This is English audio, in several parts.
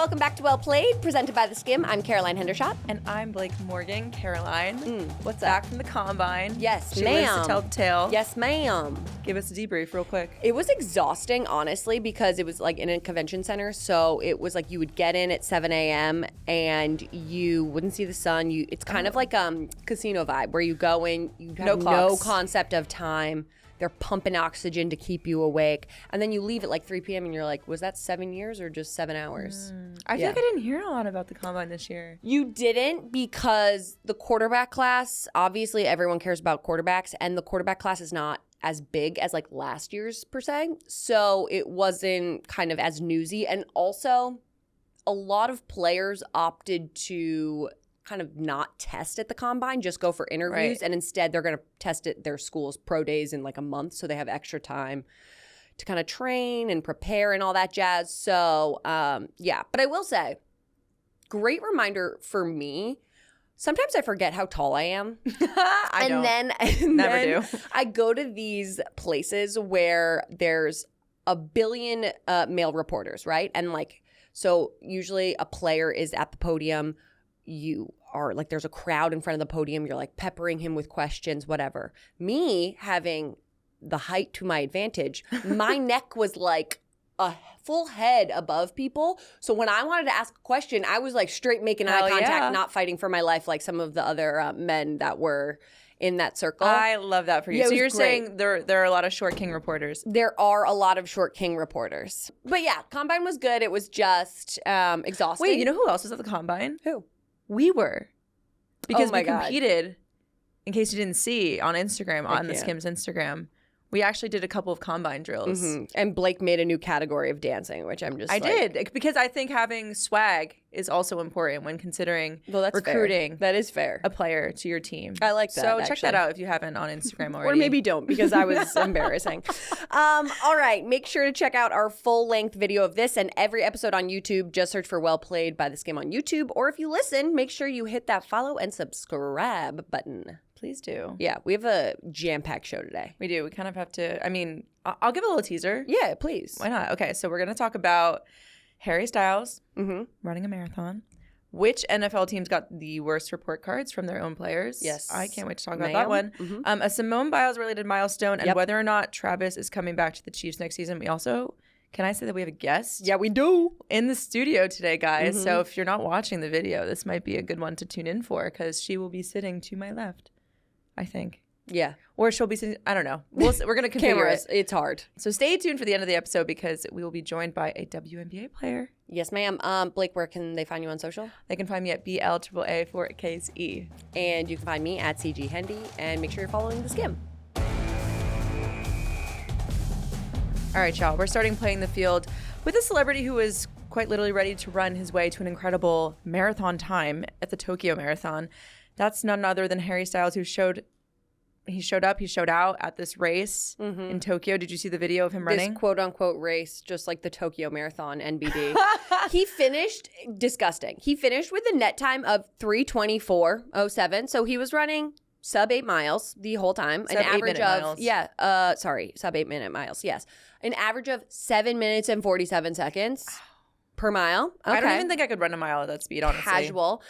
welcome back to Well Played, presented by The Skim. I'm Caroline Hendershot. And I'm Blake Morgan. Caroline, what's back from the combine. Yes, she ma'am. lives to tell the tale. Yes, ma'am. Give us a debrief real quick. It was exhausting, honestly, because it was like in a convention center. So it was like you would get in at 7 a.m. and you wouldn't see the sun. It's kind of like casino vibe where you go in, you have no concept of time. They're pumping oxygen to keep you awake. And then you leave at like 3 p.m. and you're like, was that 7 years or just 7 hours? I feel like I didn't hear a lot about the combine this year. You didn't, because the quarterback class, obviously everyone cares about quarterbacks, and the quarterback class is not as big as like last year's per se. So it wasn't kind of as newsy. And also a lot of players opted to kind of not test at the combine, just go for interviews. Right. And instead they're going to test at their school's pro days in like a month. So they have extra time to kind of train and prepare and all that jazz. So yeah, but I will say, great reminder for me. Sometimes I forget how tall I am. Then I go to these places where there's a billion male reporters, right? And like, so usually a player is at the podium. You are like, there's a crowd in front of the podium. You're like peppering him with questions, whatever. Me having the height to my advantage, my neck was like a full head above people. So when I wanted to ask a question, I was like straight making eye contact, not fighting for my life like some of the other men that were in that circle. I love that for you. Yeah, so you're saying there are a lot of short king reporters. There are a lot of short king reporters. But yeah, combine was good. It was just exhausting. Wait, you know who else was at the combine? Who? We were. Because we God. competed, in case you didn't see, on Instagram, on the Skim's Instagram. We actually did a couple of combine drills. Mm-hmm. And Blake made a new category of dancing, which I'm just I did, because I think having swag is also important when considering recruiting fair. That is fair. A player to your team. I like that. So check that out if you haven't on Instagram already. Or maybe don't, because I was embarrassing. All right. Make sure to check out our full-length video of this and every episode on YouTube. Just search for Well Played by The Skim on YouTube. Or if you listen, make sure you hit that follow and subscribe button. Please do. Yeah, we have a jam-packed show today. We do. We kind of have to, I mean, I'll give a little teaser. Yeah, please. Why not? Okay, so we're going to talk about Harry Styles running a marathon. Which NFL teams got the worst report cards from their own players? Yes. I can't wait to talk about that one. A Simone Biles related milestone and whether or not Travis is coming back to the Chiefs next season. We also, can I say that we have a guest? Yeah, we do. In the studio today, guys. So if you're not watching the video, this might be a good one to tune in for, because she will be sitting to my left, I think. Yeah. Or she'll be sitting, I don't know. We're going to configure Cameras, it. It's hard. So stay tuned for the end of the episode, because we will be joined by a WNBA player. Yes, ma'am. Blake, where can they find you on social? They can find me at BLAAA4KSE. And you can find me at CG Hendy, and make sure you're following The Skim. All right, y'all. We're starting playing the field with a celebrity who is quite literally ready to run his way to an incredible marathon time at the Tokyo Marathon. That's none other than Harry Styles, who showed out at this race in Tokyo. Did you see the video of him running? This quote-unquote race, just like the Tokyo Marathon, NBD. He finished, disgusting. He finished with a net time of 3:24:07. So he was running sub 8 miles the whole time. Sub 8 minute miles. Sub 8 minute miles, yes. An average of 7 minutes and 47 seconds. Per mile. Okay. I don't even think I could run a mile at that speed, honestly. Casual.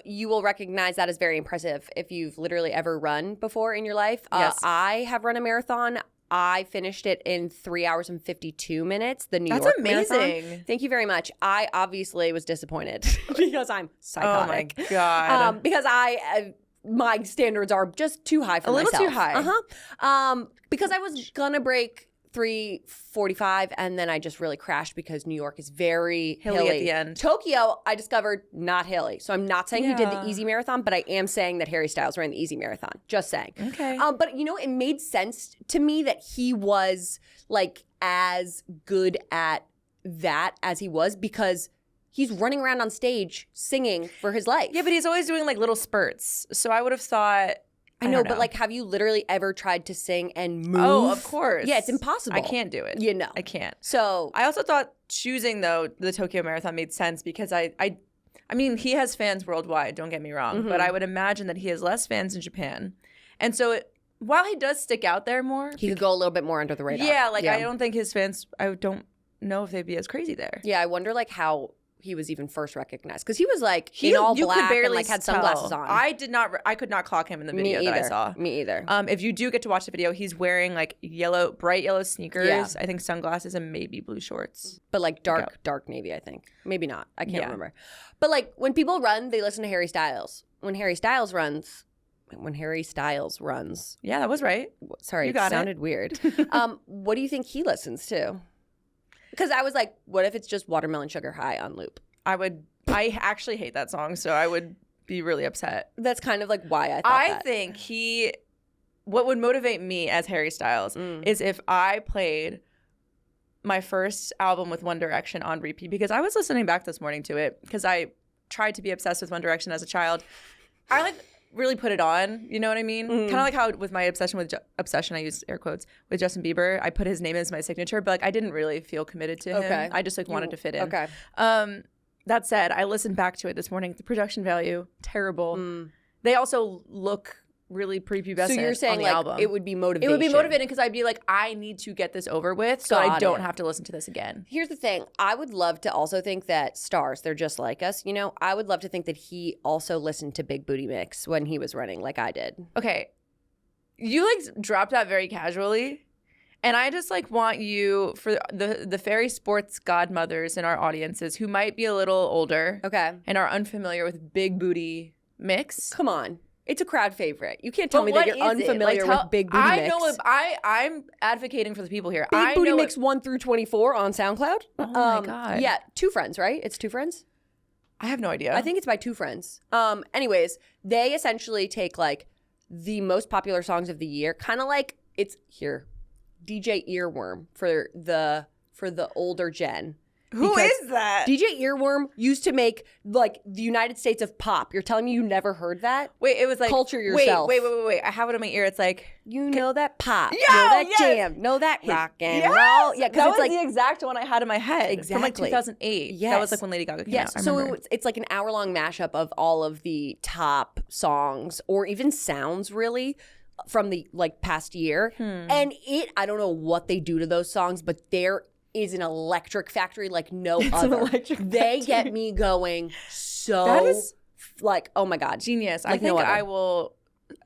You will recognize that as very impressive if you've literally ever run before in your life. Yes. I have run a marathon. I finished it in 3 hours and 52 minutes. The New York Marathon. That's amazing. Thank you very much. I obviously was disappointed because I'm psychotic. Oh my God. Because my standards are just too high for myself. A little too high. Because I was gonna break 3:45, and then I just really crashed because New York is very hilly at the end. Tokyo, I discovered, not hilly. So I'm not saying he did the easy marathon, but I am saying that Harry Styles ran the easy marathon. Just saying. Okay. But you know, it made sense to me that he was like as good at that as he was, because he's running around on stage singing for his life. Yeah, but he's always doing like little spurts. So I would have thought, I know, but like, have you literally ever tried to sing and move? Oh, of course. Yeah, it's impossible. I can't do it. You know. I can't. So I also thought choosing, though, the Tokyo Marathon made sense, because I mean, he has fans worldwide, don't get me wrong, but I would imagine that he has less fans in Japan. And so while he does stick out there more, he could go a little bit more under the radar. Yeah, I don't think his fans, I don't know if they'd be as crazy there. Yeah, I wonder like how he was even first recognized, because he was like in all black and like had sunglasses on. I could not clock him in the video that I saw. Me either. If you do get to watch the video, he's wearing like bright yellow sneakers, I think sunglasses, and maybe blue shorts. But like dark navy, I think. Maybe not. I can't remember. But like when people run, they listen to Harry Styles. When Harry Styles runs. Yeah, that was right. Sorry, it sounded weird. What do you think he listens to? Because I was like, what if it's just Watermelon Sugar High on loop? I actually hate that song, so I would be really upset. That's kind of like why I thought that. Think what would motivate me as Harry Styles is if I played my first album with One Direction on repeat, because I was listening back this morning to it because I tried to be obsessed with One Direction as a child. I like really put it on, you know what I mean? Kind of like how with my obsession, I use air quotes, with Justin Bieber, I put his name as my signature, but like I didn't really feel committed to him. I just like wanted to fit in. Okay. That said, I listened back to it this morning. The production value, terrible. They also look really prepubescent. So you're saying on the like album. It would be motivation. It would be motivating because I'd be like, I need to get this over with so I don't have to listen to this again. Here's the thing. I would love to also think that stars, they're just like us, you know? I would love to think that he also listened to Big Booty Mix when he was running like I did. Okay. You like dropped that very casually. And I just like want you, for the fairy sports godmothers in our audiences who might be a little older and are unfamiliar with Big Booty Mix. Come on. It's a crowd favorite. You can't tell me that you're unfamiliar with Big Booty Mix. I'm advocating for the people here. Big Booty Mix 1 through 24 on SoundCloud. Oh my God. Yeah, Two Friends, right? It's Two Friends? I have no idea. I think it's by Two Friends. Anyways, they essentially take like the most popular songs of the year, kind of like it's here, DJ Earworm for the older gen. Who is that? DJ Earworm used to make like the United States of pop. You're telling me you never heard that? Wait, it was like Culture Yourself. Wait. I have it in my ear. It's like you know that pop, know that jam, know that rock and roll. Yeah, because it's like the exact one I had in my head. Exactly. From like 2008. Yes. That was like when Lady Gaga came out. I so it's like an hour-long mashup of all of the top songs or even sounds really from the like past year. And I don't know what they do to those songs, but there is an electric factory like no other. They get me going so that is like, oh my God. Genius. Like I think I will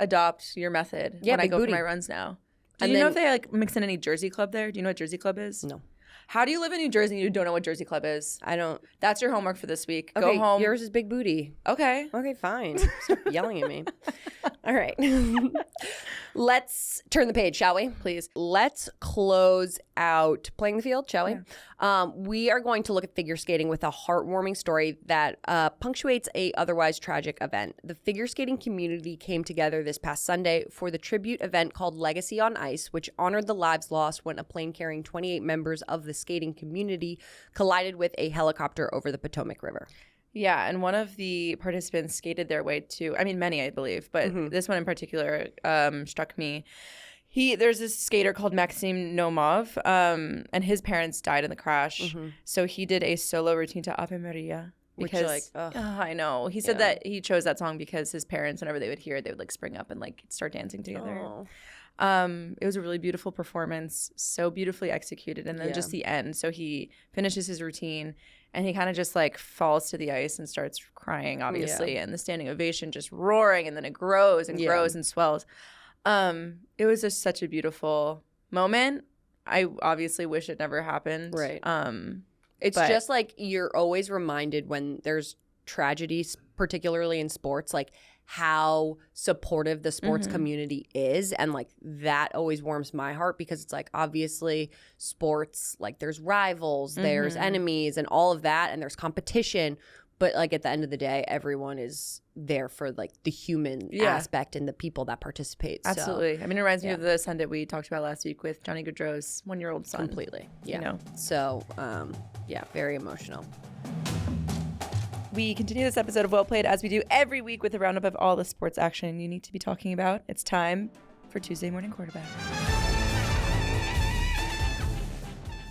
adopt your method when I go for my runs now. Do you know if they like mix in any Jersey Club there? Do you know what Jersey Club is? No. How do you live in New Jersey and you don't know what Jersey Club is? I don't. That's your homework for this week. Okay, go home. Yours is Big Booty. Okay, fine. Stop yelling at me. All right. Let's turn the page, shall we? Please. Let's close out Playing the Field, shall we? Yeah. We are going to look at figure skating with a heartwarming story that punctuates a otherwise tragic event. The figure skating community came together this past Sunday for the tribute event called Legacy on Ice, which honored the lives lost when a plane carrying 28 members of the skating community collided with a helicopter over the Potomac River. Yeah, and one of the participants skated their way to, I mean, many, I believe, but this one in particular struck me. There's this skater called Maxim Nomov, and his parents died in the crash. So he did a solo routine to Ave Maria. Because, I know. He said that he chose that song because his parents, whenever they would hear it, they would like spring up and like start dancing together. It was a really beautiful performance, so beautifully executed. And then just the end. So he finishes his routine and he kind of just like falls to the ice and starts crying, obviously. And the standing ovation just roaring, and then it grows and grows and swells. It was just such a beautiful moment. I obviously wish it never happened. Right. It's just like you're always reminded when there's tragedies, particularly in sports, like how supportive the sports community is. And like that always warms my heart because it's like obviously sports, like there's rivals, there's enemies and all of that, and there's competition. But like at the end of the day, everyone is there for like the human aspect and the people that participate. Absolutely. I mean, it reminds me of the Sunday we talked about last week with Johnny Gaudreau's 1-year-old son. Completely. Yeah. You know? So, very emotional. We continue this episode of Well Played as we do every week with a roundup of all the sports action you need to be talking about. It's time for Tuesday Morning Quarterback.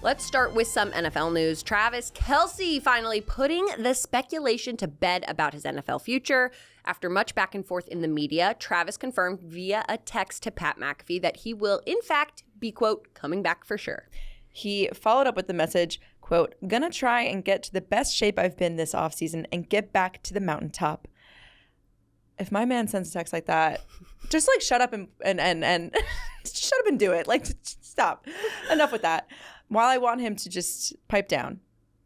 Let's start with some NFL news. Travis Kelce finally putting the speculation to bed about his NFL future. After much back and forth in the media, Travis confirmed via a text to Pat McAfee that he will, in fact, be, quote, coming back for sure. He followed up with the message, quote, "Gonna try and get to the best shape I've been this offseason and get back to the mountaintop." If my man sends a text like that, just like shut up and shut up and do it. Like, stop. Enough with that. While I want him to just pipe down,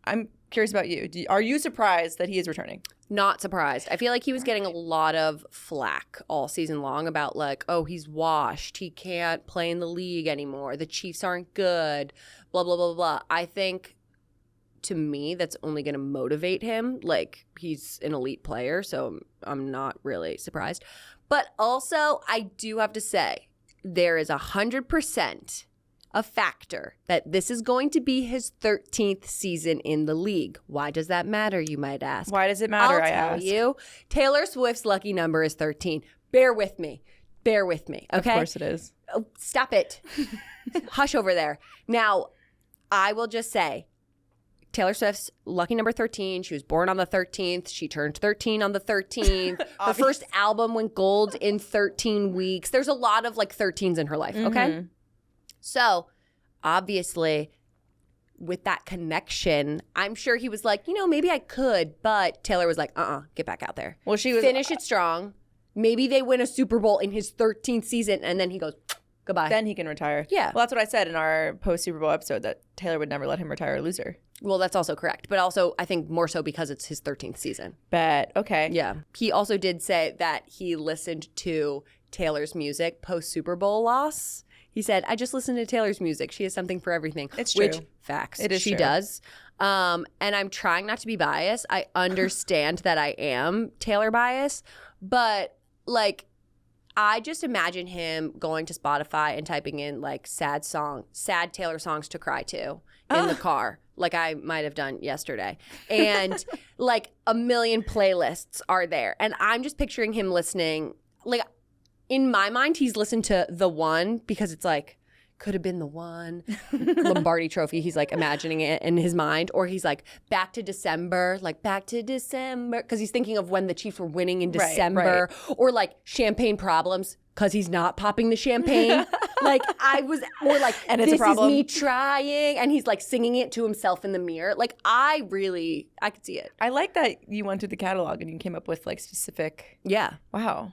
I'm curious about you. Are you surprised that he is returning? Not surprised. I feel like he was getting a lot of flack all season long about like, oh, he's washed. He can't play in the league anymore. The Chiefs aren't good. Blah, blah, blah, blah. I think to me, that's only going to motivate him. Like, he's an elite player, so I'm not really surprised. But also, I do have to say, there is 100% a factor that this is going to be his 13th season in the league. Why does that matter, you might ask? Why does it matter, I'll tell you. Taylor Swift's lucky number is 13. Bear with me. Bear with me, okay? Of course it is. Oh, stop it. Hush over there. Now, I will just say, Taylor Swift's lucky number 13. She was born on the 13th. She turned 13 on the 13th. Her first album went gold in 13 weeks. There's a lot of like 13s in her life, okay? Mm-hmm. So, obviously, with that connection, I'm sure he was like, maybe I could, but Taylor was like, get back out there. Well, she was finish it strong. Maybe they win a Super Bowl in his 13th season, and then he goes, goodbye. Then he can retire. Yeah. Well, that's what I said in our post-Super Bowl episode, that Taylor would never let him retire a loser. Well, that's also correct. But also, I think more so because it's his 13th season. Bet. Okay. Yeah. He also did say that he listened to Taylor's music post-Super Bowl loss. He said, I just listened to Taylor's music. She has something for everything. It's true. Which, facts. It is she true. does. And I'm trying not to be biased. I understand that I am Taylor biased. But, like, I just imagine him going to Spotify and typing in, like, sad Taylor songs to cry to in the car, like I might have done yesterday. And, like, a million playlists are there. And I'm just picturing him listening, like, in my mind, he's listened to The One because it's like, could have been the one. Lombardi Trophy, he's like imagining it in his mind. Or he's like, Back to December, because he's thinking of when the Chiefs were winning in December. Right. Or like Champagne Problems, because he's not popping the champagne. And it's this a problem. Is me trying. And he's like singing it to himself in the mirror. Like, I could see it. I like that you went through the catalog and you came up with like specific. Yeah. Wow.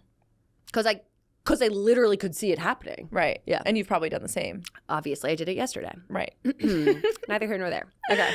Because I literally could see it happening. Right. Yeah. And you've probably done the same. Obviously, I did it yesterday. Right. Neither here nor there. Okay.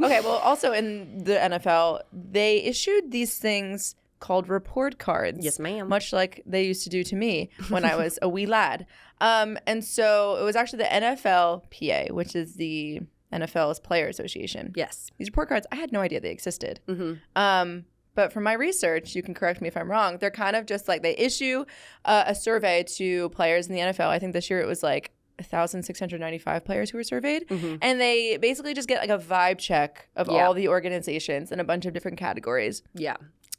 Okay, well, also in the NFL, they issued these things called report cards. Yes, ma'am. Much like they used to do to me when I was a wee lad. And so it was actually the NFLPA, which is the NFL's Player Association. Yes. These report cards, I had no idea they existed. Mm-hmm. But from my research, you can correct me if I'm wrong, they're kind of just like they issue a survey to players in the NFL. I think this year it was like 1,695 players who were surveyed. Mm-hmm. And they basically just get like a vibe check of all the organizations in a bunch of different categories. Yeah.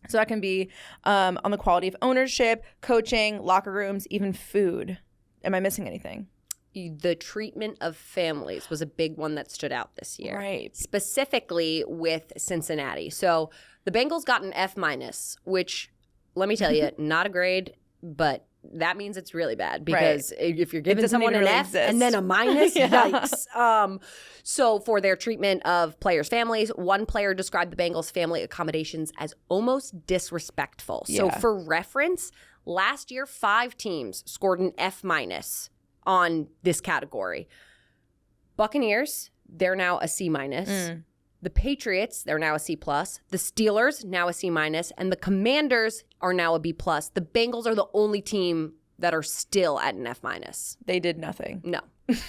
So that can be on the quality of ownership, coaching, locker rooms, even food. Am I missing anything? The treatment of families was a big one that stood out this year. Right. Specifically with Cincinnati. So the Bengals got an F-, which, let me tell you, not a grade, but that means it's really bad. Because if you're giving someone an F and then a minus, yikes. So for their treatment of players' families, one player described the Bengals' family accommodations as almost disrespectful. So for reference, last year, 5 teams scored an F- on this category. Buccaneers, they're now a C-. The Patriots, they're now a C+. The Steelers, now a C-. And the Commanders are now a B+. The Bengals are the only team that are still at an F-. They did nothing. No.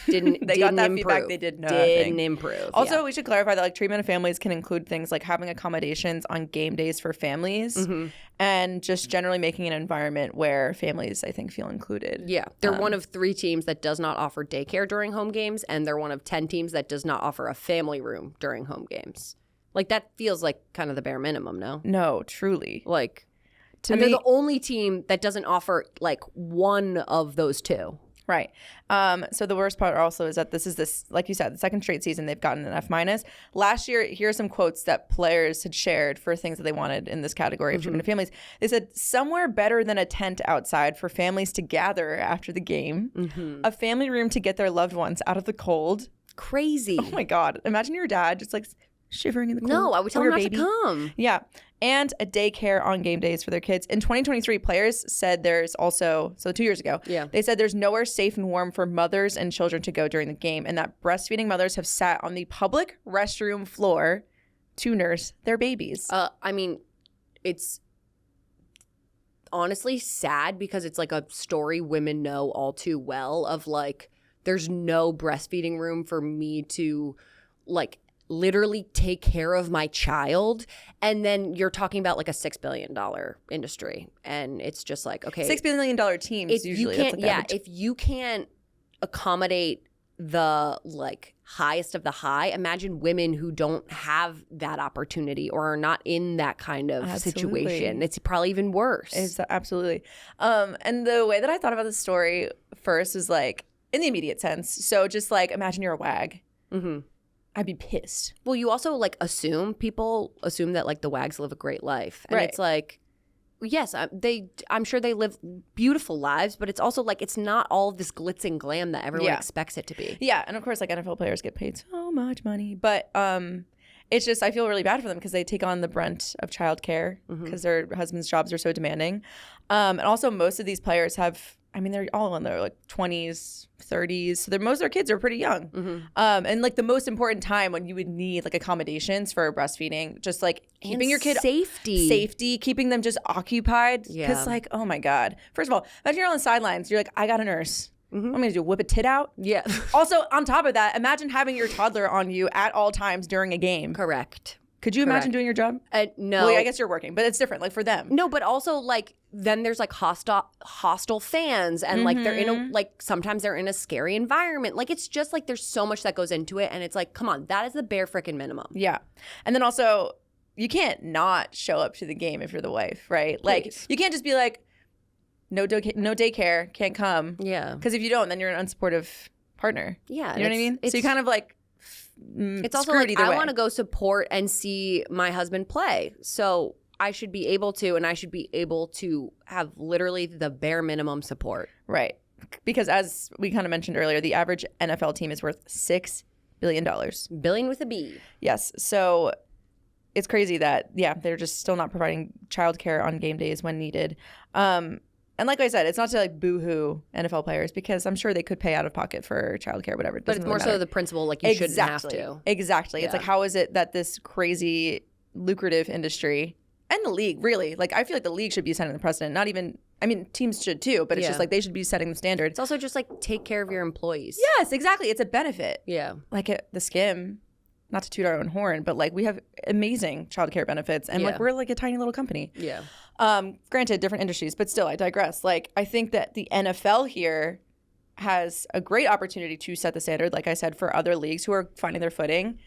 Didn't got that improve. feedback. They did nothing. Didn't improve. Also, we should clarify that like treatment of families can include things like having accommodations on game days for families and just generally making an environment where families, I think, feel included. Yeah. They're one of 3 teams that does not offer daycare during home games, and they're one of 10 teams that does not offer a family room during home games. Like, that feels like kind of the bare minimum, no? No, truly. Like, they're the only team that doesn't offer like one of those 2. Right. So the worst part also is that this is like you said, the second straight season they've gotten an F-. Last year, here are some quotes that players had shared for things that they wanted in this category of treatment of families. They said, somewhere better than a tent outside for families to gather after the game, a family room to get their loved ones out of the cold, crazy. Oh my God. Imagine your dad just like shivering in the cold. No, I would tell him not to come. Yeah. And a daycare on game days for their kids. In 2023, players said there's also, so 2 years ago, they said there's nowhere safe and warm for mothers and children to go during the game, and that breastfeeding mothers have sat on the public restroom floor to nurse their babies. I mean, it's honestly sad because it's like a story women know all too well of like, there's no breastfeeding room for me to like literally take care of my child. And then you're talking about like a $6 billion industry. And it's just like, okay. $6 billion teams usually. If you can't accommodate the like highest of the high, imagine women who don't have that opportunity or are not in that kind of situation. It's probably even worse. It's absolutely. And the way that I thought about this story first is like in the immediate sense. So just like imagine you're a wag. Mm-hmm. I'd be pissed. Well, you also like people assume that like the wags live a great life. And right. It's like, yes, I'm sure they live beautiful lives, but it's also like it's not all of this glitz and glam that everyone expects it to be. Yeah, and of course like NFL players get paid so much money, but it's just I feel really bad for them because they take on the brunt of childcare because their husbands' jobs are so demanding. And also most of these players have, I mean, they're all in their like 20s, 30s. So most of their kids are pretty young. And like the most important time when you would need like accommodations for breastfeeding, just like keeping your kid safety, keeping them just occupied. Because like, oh my God. First of all, imagine you're on the sidelines. You're like, I got a nurse. What am I going to do? Whip a tit out? Yeah. Also, on top of that, imagine having your toddler on you at all times during a game. Correct. Could you imagine doing your job? No. Well, I guess you're working, but it's different, like for them. No, but also like then there's like hostile fans and like they're in a like sometimes they're in a scary environment. Like it's just like there's so much that goes into it, and it's like, come on, that is the bare freaking minimum. Yeah, and then also you can't not show up to the game if you're the wife, right? Like you can't just be like, no daycare, can't come. Yeah, because if you don't, then you're an unsupportive partner. Yeah, you know what I mean. So you kind of like. It's also like I want to go support and see my husband play, so I should be able to, and I should be able to have literally the bare minimum support. Right, because as we kind of mentioned earlier, the average NFL team is worth $6 billion. Billion with a B. Yes, so it's crazy that they're just still not providing childcare on game days when needed. And like I said, it's not to like boo-hoo NFL players because I'm sure they could pay out of pocket for childcare, whatever. But it's more so the principle, like you shouldn't have to. Exactly. It's like, how is it that this crazy lucrative industry and the league, really, like I feel like the league should be setting the precedent. Not even, I mean, teams should too, but it's just like they should be setting the standard. It's also just like take care of your employees. Yes, exactly. It's a benefit. Yeah. Like the Skim, not to toot our own horn, but like we have amazing childcare benefits and like we're like a tiny little company. Yeah. Granted, different industries, but still, I digress. Like, I think that the NFL here has a great opportunity to set the standard, like I said, for other leagues who are finding their footing.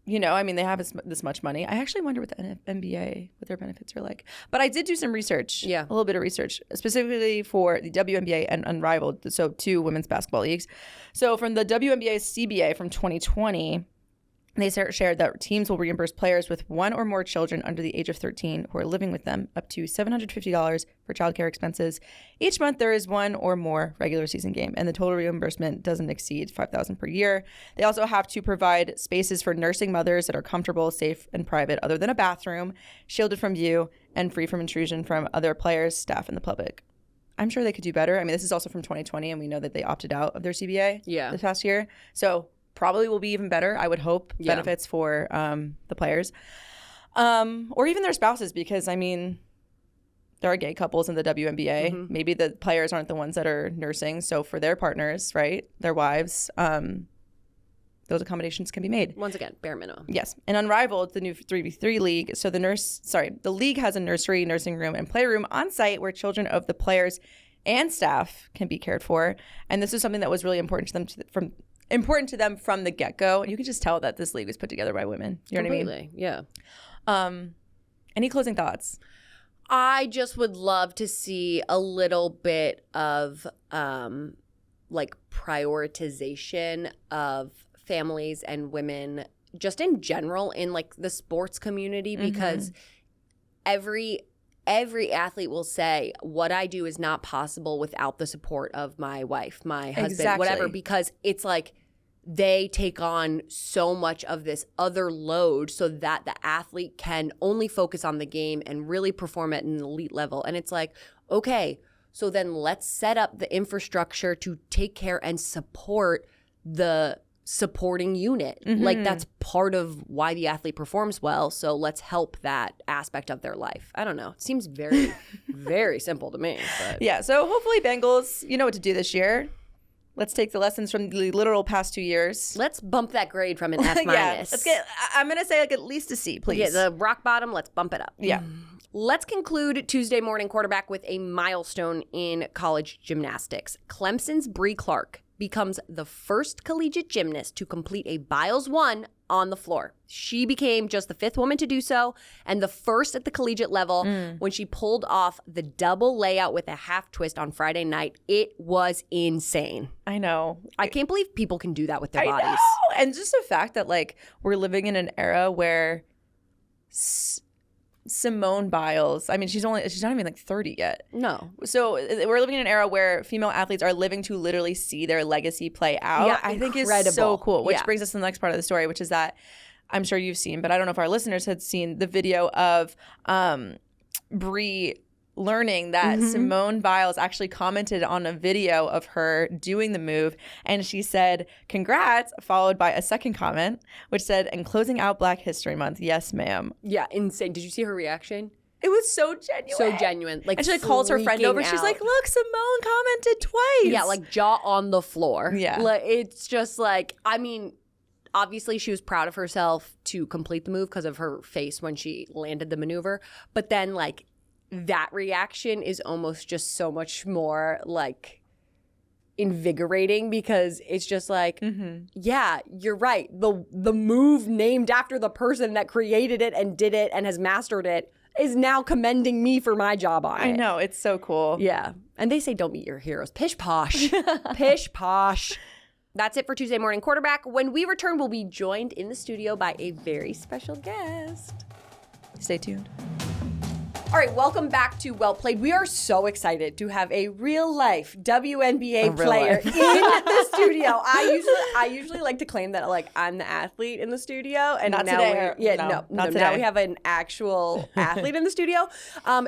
You know, I mean, they have this much money. I actually wonder what the NBA, what their benefits are like. But I did do some research, a little bit of research, specifically for the WNBA and Unrivaled, so 2 women's basketball leagues. So from the WNBA's CBA from 2020, they shared that teams will reimburse players with 1 or more children under the age of 13 who are living with them up to $750 for childcare expenses. Each month there is 1 or more regular season game, and the total reimbursement doesn't exceed $5,000 per year. They also have to provide spaces for nursing mothers that are comfortable, safe, and private, other than a bathroom, shielded from view, and free from intrusion from other players, staff, and the public. I'm sure they could do better. I mean, this is also from 2020, and we know that they opted out of their CBA this past year. So probably will be even better, I would hope, benefits for the players. Or even their spouses, because, I mean, there are gay couples in the WNBA. Maybe the players aren't the ones that are nursing. So for their partners, right, their wives, those accommodations can be made. Once again, bare minimum. Yes. And Unrivaled, the new 3v3 league, so the league has a nursery, nursing room, and playroom on site where children of the players and staff can be cared for. And this is something that was really important to them from the get-go. And you can just tell that this league was put together by women. You know what I mean? Yeah. Any closing thoughts? I just would love to see a little bit of like prioritization of families and women just in general in like the sports community, because every athlete will say, what I do is not possible without the support of my wife, my husband, whatever, because it's like they take on so much of this other load so that the athlete can only focus on the game and really perform at an elite level. And it's like, okay, so then let's set up the infrastructure to take care and support the supporting unit. Like that's part of why the athlete performs well. So let's help that aspect of their life. I don't know. It seems very, very simple to me. But. Yeah. So hopefully Bengals, you know what to do this year. Let's take the lessons from the literal past 2 years. Let's bump that grade from an F minus. Yeah, let's get. I'm gonna say like at least a C, please. Yeah, the rock bottom. Let's bump it up. Yeah. Let's conclude Tuesday morning quarterback with a milestone in college gymnastics. Clemson's Bree Clark becomes the first collegiate gymnast to complete a Biles 1 on the floor. She became just the 5th woman to do so and the first at the collegiate level when she pulled off the double layout with a half twist on Friday night. It was insane. I know. I can't believe people can do that with their bodies. I know. And just the fact that like we're living in an era where Simone Biles, I mean, she's not even like 30 yet. No. So we're living in an era where female athletes are living to literally see their legacy play out. Yeah, I think is incredible. so cool. Which Yeah. brings us to the next part of the story, which is that I'm sure you've seen, but I don't know if our listeners had seen the video of Bree learning that Simone Biles actually commented on a video of her doing the move, and she said, "Congrats," followed by a second comment, which said, "And closing out Black History Month, yes, ma'am." Yeah, insane. Did you see her reaction? It was so genuine. So genuine. Like, and she like calls her friend over. freaking She's out. like, "Look, Simone commented twice." Yeah, like jaw on the floor. Yeah. Like, it's just like, I mean, obviously she was proud of herself to complete the move because of her face when she landed the maneuver. But then like that reaction is almost just so much more like invigorating because it's just like, yeah, you're right. The move named after the person that created it and did it and has mastered it is now commending me for my job on it. I know, it's so cool. Yeah. And they say don't meet your heroes. Pish posh. Pish posh. That's it for Tuesday morning quarterback. When we return, we'll be joined in the studio by a very special guest. Stay tuned. All right, welcome back to Well Played. We are so excited to have a real-life WNBA player in the studio. I usually like to claim that like I'm the athlete in the studio, and Not now today. Now today. we have an actual athlete in the studio.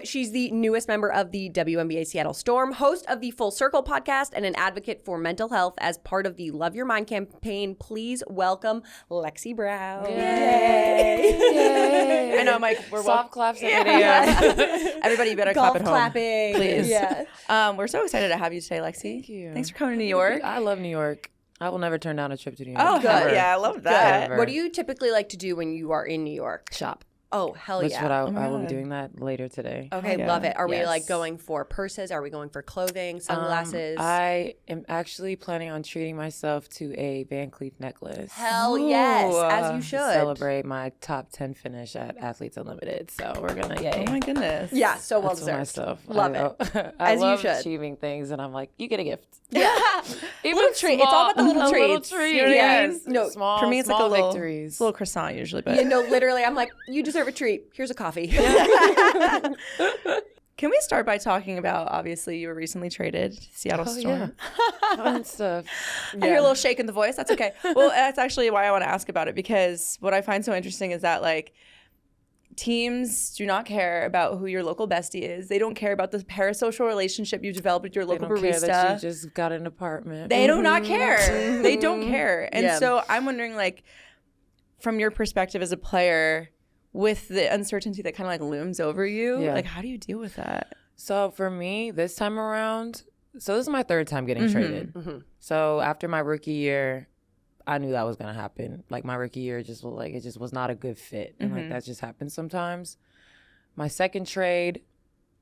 She's the newest member of the WNBA Seattle Storm, host of the Full Circle podcast, and an advocate for mental health as part of the Love Your Mind campaign. Please welcome Lexie Brown. Yay! Yay! I know, I'm like, we're soft claps every day. Everybody better Golf clap at home. clapping. Please. Yeah. We're so excited to have you today, Lexie. Thank you. Thanks for coming to New York. I love New York. I will never turn down a trip to New York. Oh, good. Ever. Yeah, I love that. Ever. What do you typically like to do when you are in New York? Shop? Oh, hell Which yeah. what I my will be God. doing that later today. Okay, yeah. love it. Are we Yes. like going for purses? Are we going for clothing, sunglasses? I am actually planning on treating myself to a Van Cleef necklace. Hell yes, as you to should. celebrate my top 10 finish at Athletes Unlimited. So we're gonna yay. Oh my goodness. Yeah, so well That's deserved. my stuff. Love I it. I As you love should. achieving things, and I'm like, you get a gift. Yeah. Even Little treat. It's all about the little a little treats. treat. You know what I Yes. mean? No, small. For me, it's like small a little, victories. it's a little croissant usually, but Yeah, no, literally, I'm like, you deserve a treat. Here's a coffee. can we start by talking about, obviously, you were recently traded to Seattle Oh, Storm. yeah. Fun stuff. I hear a little shake in the voice. That's okay. Well, that's actually why I want to ask about it, because what I find so interesting is that, like, teams do not care about who your local bestie is. They don't care about the parasocial relationship you developed with your They local don't care barista. that you just got an apartment. They do not care. They don't care. And Yeah. so I'm wondering, like, from your perspective as a player, with the uncertainty that kind of like looms over you, Yeah. like, how do you deal with that? So for me, this time around, so this is my third time getting traded. So after my rookie year, I knew that was gonna happen. Like my rookie year just was like, it just was not a good fit, and like that just happens sometimes. My second trade,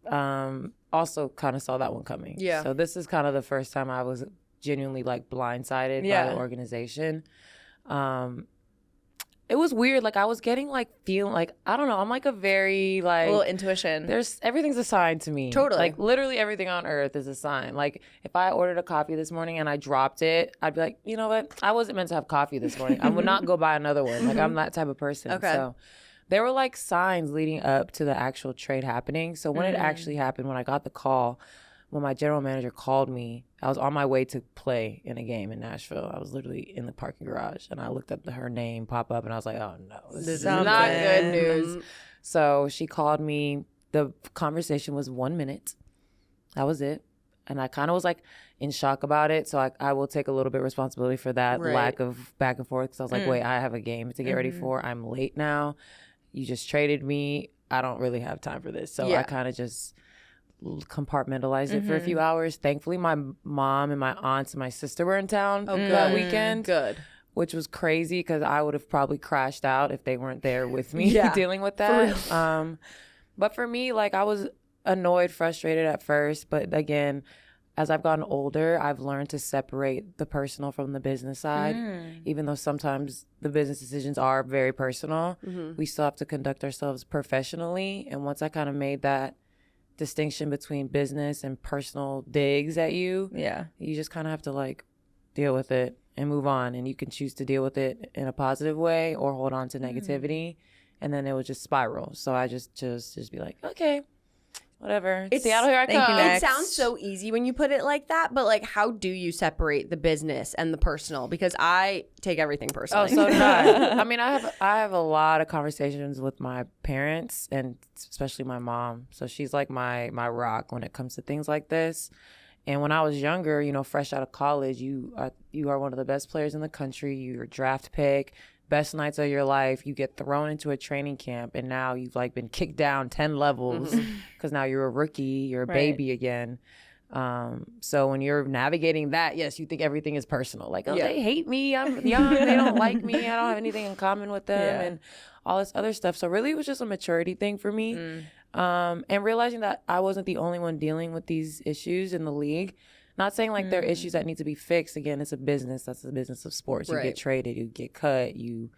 also kind of saw that one coming. Yeah. So this is kind of the first time I was genuinely like blindsided by the organization. It was weird. Like I was getting like feeling like, I don't know. I'm like a very like A little intuition. everything's a sign to me. Totally. Like literally everything on earth is a sign. Like if I ordered a coffee this morning and I dropped it, I'd be like, you know what? I wasn't meant to have coffee this morning. I would not go buy another one. Like I'm that type of person. Okay. So there were like signs leading up to the actual trade happening. So when it actually happened, when I got the call, when my general manager called me, I was on my way to play in a game in Nashville. I was literally in the parking garage, and I looked at her name pop up, and I was like, oh, no, this is not good news. So she called me. The conversation was 1 minute. That was it. And I kind of was like in shock about it. So I will take a little bit of responsibility for that lack of back and forth. Because I was like, wait, I have a game to get ready for. I'm late now. You just traded me. I don't really have time for this. So I kind of just compartmentalized it for a few hours. Thankfully, my mom and my aunts and my sister were in town that weekend. Good. Which was crazy because I would have probably crashed out if they weren't there with me dealing with that. But for me, like, I was annoyed, frustrated at first. But again, as I've gotten older, I've learned to separate the personal from the business side. Even though sometimes the business decisions are very personal, we still have to conduct ourselves professionally. And once I kind of made that distinction between business and personal digs at you, you just kind of have to, like, deal with it and move on. And you can choose to deal with it in a positive way or hold on to negativity. And then it would just spiral. So I just be like, okay, whatever. Seattle, here I come. It sounds so easy when you put it like that, but like, how do you separate the business and the personal? Because I take everything personally. Oh, so did I. I mean, I have a lot of conversations with my parents and especially my mom. So she's like my rock when it comes to things like this. And when I was younger, you know, fresh out of college, you are one of the best players in the country. You're a draft pick. Best nights of your life. You get thrown into a training camp, and now you've like been kicked down 10 levels because now you're a rookie, you're a baby again. So when you're navigating that, yes, you think everything is personal. Like, oh, they hate me. I'm young. They don't like me. I don't have anything in common with them, and all this other stuff. So really, it was just a maturity thing for me, and realizing that I wasn't the only one dealing with these issues in the league. Not saying like there are issues that need to be fixed. Again, it's a business. That's the business of sports. You get traded, you get cut, you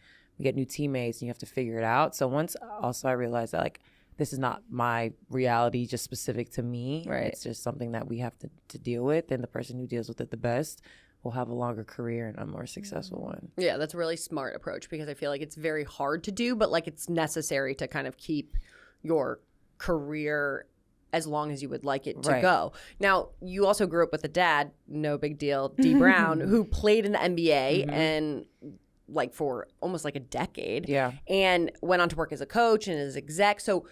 get new teammates, and you have to figure it out. So once also I realized that like this is not my reality just specific to me. It's just something that we have to deal with. And the person who deals with it the best will have a longer career and a more successful one. Yeah, that's a really smart approach because I feel like it's very hard to do, but like it's necessary to kind of keep your career as long as you would like it to go. Now, you also grew up with a dad, no big deal, D. Brown, who played in the NBA and like for almost like a decade. And went on to work as a coach and as exec. So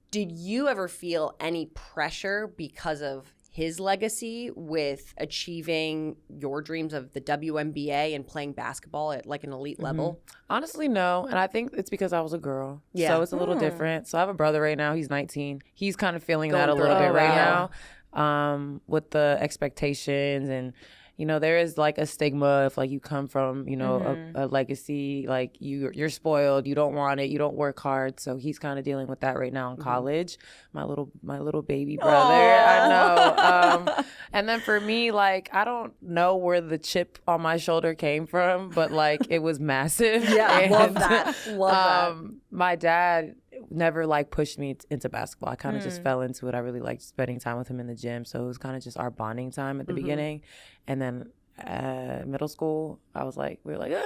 did you ever feel any pressure because of his legacy with achieving your dreams of the WNBA and playing basketball at like an elite level? Honestly, no. And I think it's because I was a girl. So it's a little different. So I have a brother right now. He's 19. He's kind of feeling that a little bit right now with the expectations. And, you know, there is like a stigma if like you come from, you know, a legacy, like you're spoiled, you don't want it, you don't work hard. So he's kind of dealing with that right now in college. My little baby brother. I know. And then for me, like, I don't know where the chip on my shoulder came from, but like it was massive. Love that. Love that. My dad never like pushed me into basketball. I kind of just fell into it. I really liked spending time with him in the gym. So it was kind of just our bonding time at the beginning. And then middle school, we were like, you're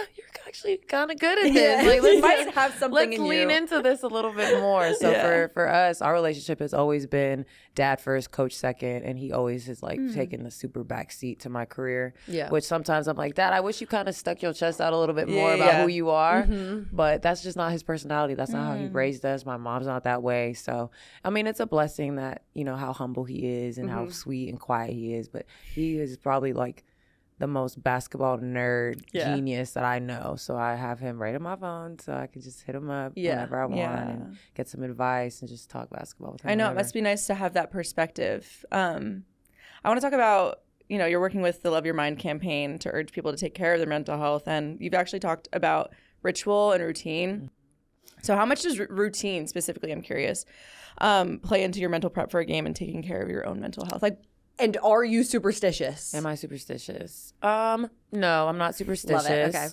actually kind of good at this. Like, let's might have something let's in lean you. into this a little bit more. So for us, our relationship has always been dad first, coach second, and he always has like taken the super back seat to my career. Which sometimes I'm like, Dad, I wish you kind of stuck your chest out a little bit more about who you are. But that's just not his personality. That's not how he raised us. My mom's not that way. So I mean, it's a blessing that, you know, how humble he is and how sweet and quiet he is. But he is probably like the most basketball nerd genius that I know. So I have him right on my phone so I can just hit him up whenever I want and get some advice and just talk basketball with him. I know. It must be nice to have that perspective. I want to talk about, you know, you're working with the Love Your Mind campaign to urge people to take care of their mental health. And you've actually talked about ritual and routine. So how much does routine specifically, I'm curious, play into your mental prep for a game and taking care of your own mental health? Like, and are you superstitious? Am I superstitious? No, I'm not superstitious. Love it. Okay.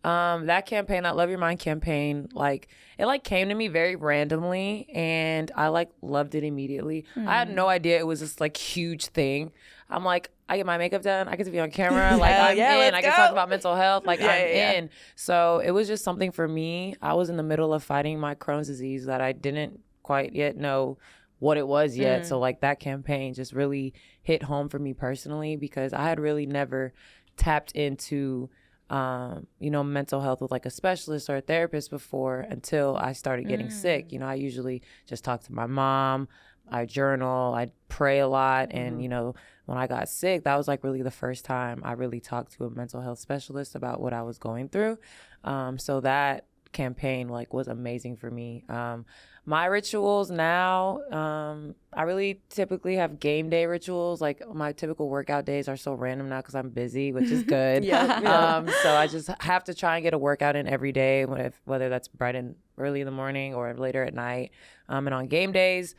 That campaign, that Love Your Mind campaign, like it like came to me very randomly and I like loved it immediately. I had no idea it was this like huge thing. I'm like, I get my makeup done, I get to be on camera, like I'm in, I can talk about mental health, like I'm in. So it was just something for me. I was in the middle of fighting my Crohn's disease that I didn't quite yet know what it was yet. So like that campaign just really hit home for me personally, because I had really never tapped into mental health with like a specialist or a therapist before until I started getting sick. I usually just talk to my mom, I journal, I pray a lot. And, when I got sick, that was like really the first time I really talked to a mental health specialist about what I was going through. So that campaign like was amazing for me. My rituals now, I really typically have game day rituals. Like my typical workout days are so random now because I'm busy, which is good. So I just have to try and get a workout in every day, whether that's bright and early in the morning or later at night. And on game days,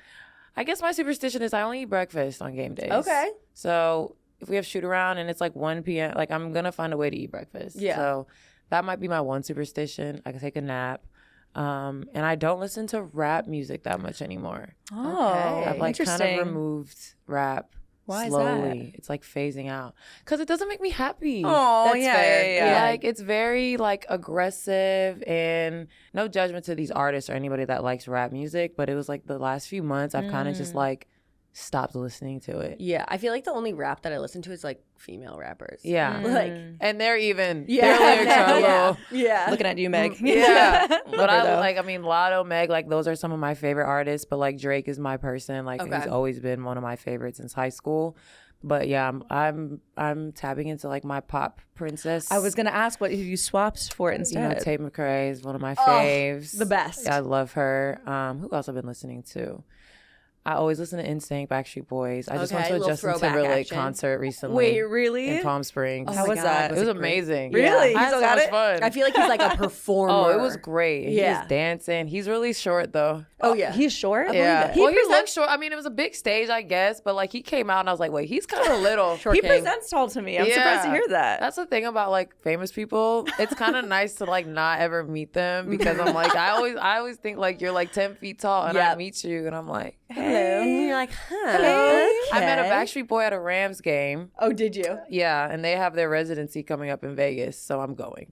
I guess my superstition is I only eat breakfast on game days. Okay. So if we have shoot around and it's like 1 p.m., like I'm going to find a way to eat breakfast. Yeah. So that might be my one superstition. I can take a nap. And I don't listen to rap music that much anymore. Oh, I've like kind interesting. of removed rap. Why slowly. is that? It's like phasing out because it doesn't make me happy. Oh, That's fair. yeah. Like it's very like aggressive, and no judgment to these artists or anybody that likes rap music, but it was like the last few months I've kind of just like stopped listening to it. Yeah, I feel like the only rap that I listen to is like female rappers. Yeah. Like, And they're even yeah. their lyrics are a Yeah. little Yeah. Looking at you, Meg. yeah. Love But her, I though. like, I mean, Lotto, Meg, like those are some of my favorite artists, but like Drake is my person. Like Okay. he's always been one of my favorites since high school. But yeah, I'm tapping into like my pop princess. I was gonna ask what you swapped for instead. Tate McRae is one of my faves. the best. I love her. Who else I've been listening to? I always listen to NSYNC, Backstreet Boys. I just went Okay, to a little Justin throwback Timberlake action. concert recently. Wait, really? In Palm Springs. How my was God, that? It was it great? amazing. Really? I You had still so got much it? fun. I feel like he's like a performer. Oh, it was great. He Yeah. was dancing. He's really short though. Oh yeah. He's short. Yeah. He Well, he's like presents- short. I mean, it was a big stage, I guess, but like he came out and I was like, wait, he's kind of little. Short He king. presents tall to me. I'm surprised to Yeah. hear that. That's the thing about like famous people. It's kind of nice to like not ever meet them because I'm like, I always think like you're like 10 feet tall and I Yep. meet you and I'm like, Hello. And you're like, huh. Hello. I met a Okay. Backstreet Boy at a Rams game. Oh, did you? Yeah, and they have their residency coming up in Vegas, so I'm going.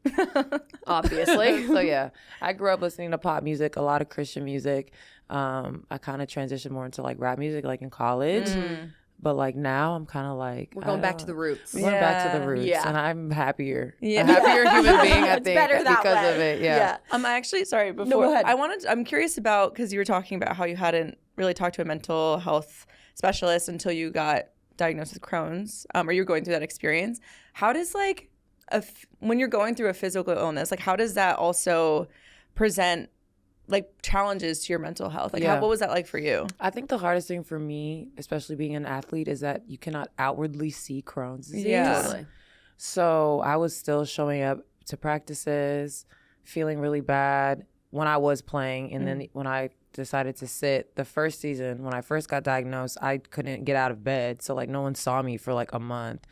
Obviously. So yeah, I grew up listening to pop music, a lot of Christian music. I kind of transitioned more into like rap music, like in college. But like now, I'm kind of like We're going back to the roots. I'm going back to Yeah. the roots, Yeah. and I'm happier. Yeah. A happier human being, I It's think, better that because way. of it. Yeah. I'm actually sorry. Before go ahead. I'm curious about because you were talking about how you hadn't really talked to a mental health specialist until you got diagnosed with Crohn's, or you were going through that experience. How does like when you're going through a physical illness, like how does that also present like challenges to your mental health? Like Yeah. what was that like for you? I think the hardest thing for me, especially being an athlete, is that you cannot outwardly see Crohn's disease. Yeah. Totally. So I was still showing up to practices, feeling really bad when I was playing. And then when I decided to sit, the first season, when I first got diagnosed, I couldn't get out of bed. So like no one saw me for like a month.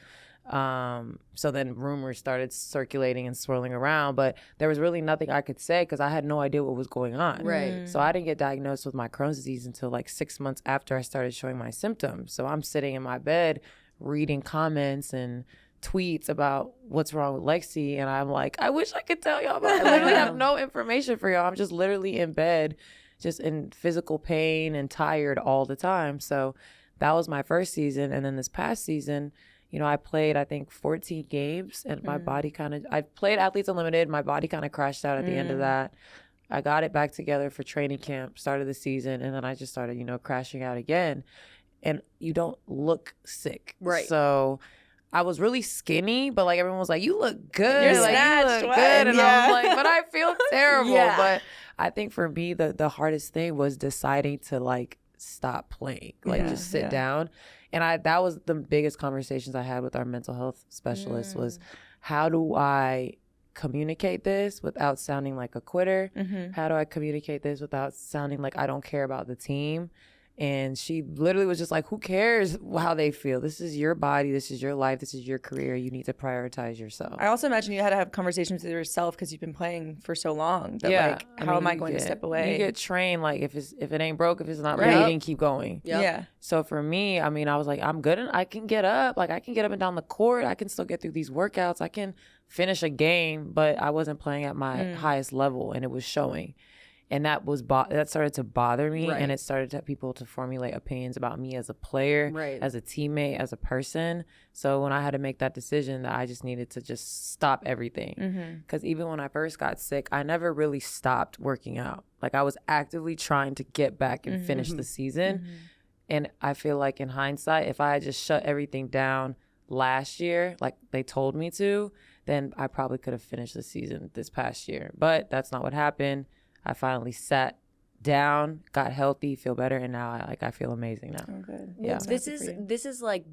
So then rumors started circulating and swirling around, but there was really nothing I could say because I had no idea what was going on. Right. So I didn't get diagnosed with my Crohn's disease until like 6 months after I started showing my symptoms. So I'm sitting in my bed reading comments and tweets about what's wrong with Lexie, and I'm like, I wish I could tell y'all, but I literally have no information for y'all. I'm just literally in bed, just in physical pain and tired all the time. So that was my first season. And then this past season, you know, I played, I think, 14 games, and my body I played Athletes Unlimited. My body kind of crashed out at the end of that. I got it back together for training camp, started the season, and then I just started, you know, crashing out again. And you don't look sick. Right. So I was really skinny, but like everyone was like, you look good. You're like, snatched, you look what? good. And Yeah. I was like, but I feel terrible. Yeah. But I think for me, the hardest thing was deciding to like stop playing, like Yeah, just sit yeah. down. And that was the biggest conversations I had with our mental health specialist was, how do I communicate this without sounding like a quitter? How do I communicate this without sounding like I don't care about the team? And she literally was just like, who cares how they feel? This is your body. This is your life. This is your career. You need to prioritize yourself. I also imagine you had to have conversations with yourself because you've been playing for so long that like I how mean, am I you going to get- step away? You get trained like if it ain't broke, if it's not Right. bleeding, keep going. Yep. Yeah. So for me, I mean, I was like, I'm good and I can get up. Like I can get up and down the court. I can still get through these workouts. I can finish a game, but I wasn't playing at my highest level and it was showing. And that started to bother me, Right. and it started to people to formulate opinions about me as a player, Right. as a teammate, as a person. So when I had to make that decision that I just needed to just stop everything. Because even when I first got sick, I never really stopped working out. Like I was actively trying to get back and finish the season. And I feel like in hindsight, if I had just shut everything down last year, like they told me to, then I probably could have finished the season this past year. But that's not what happened. I finally sat down, got healthy, feel better, and now I feel amazing now. Oh, good. Yeah. This is like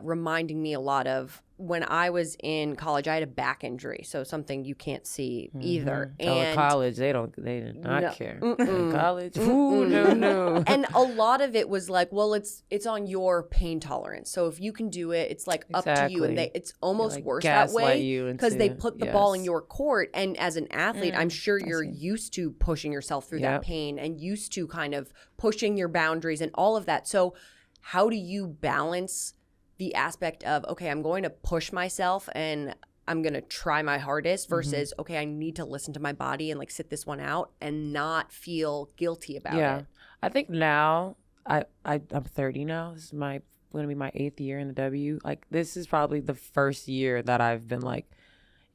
reminding me a lot of when I was in college. I had a back injury, so something you can't see either. In And college, they did not care. In college, no. And a lot of it was like, well, it's on your pain tolerance. So if you can do it, it's like up to you. And it's almost like worse that way because they put the ball in your court. And as an athlete, I'm sure you're used to pushing yourself through that pain and used to kind of pushing your boundaries and all of that. So how do you balance the aspect of, okay, I'm going to push myself and I'm going to try my hardest versus, okay, I need to listen to my body and like sit this one out and not feel guilty about it. I think now I'm 30 now. This is going to be my 8th year in the W. Like this is probably the first year that I've been like,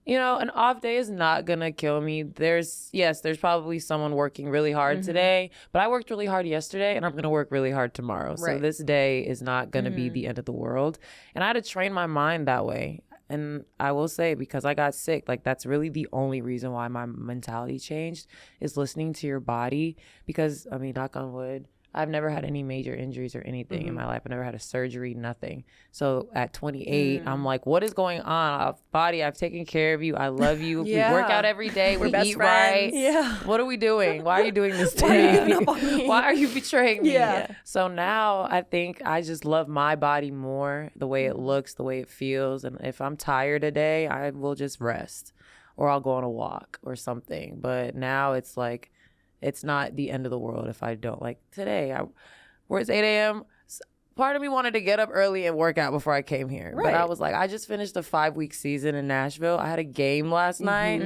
you know, an off day is not going to kill me. There's probably someone working really hard today, but I worked really hard yesterday and I'm going to work really hard tomorrow. Right. So this day is not going to be the end of the world. And I had to train my mind that way. And I will say, because I got sick, like that's really the only reason why my mentality changed is listening to your body. Because, I mean, knock on wood, I've never had any major injuries or anything in my life. I never had a surgery, nothing. So at 28, I'm like, what is going on? Body, I've taken care of you. I love you. We work out every day. We eat right. Yeah. What are we doing? Why are you doing this to me? Why are you betraying me? Yeah. So now I think I just love my body more, the way it looks, the way it feels. And if I'm tired today, I will just rest or I'll go on a walk or something. But now it's like, it's not the end of the world if I don't. Like today, where it's 8 a.m., part of me wanted to get up early and work out before I came here. Right. But I was like, I just finished a 5-week season in Nashville. I had a game last night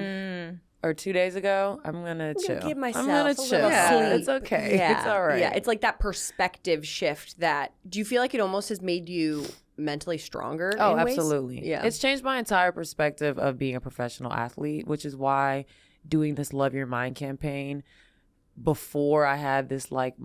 or 2 days ago. I'm going to chill. Give myself I'm going a to little chill. sleep. It's okay. Yeah. It's all right. Yeah, it's like that perspective shift that, do you feel like it almost has made you mentally stronger Oh, in ways? absolutely. Yeah. It's changed my entire perspective of being a professional athlete, which is why doing this Love Your Mind campaign before I had this like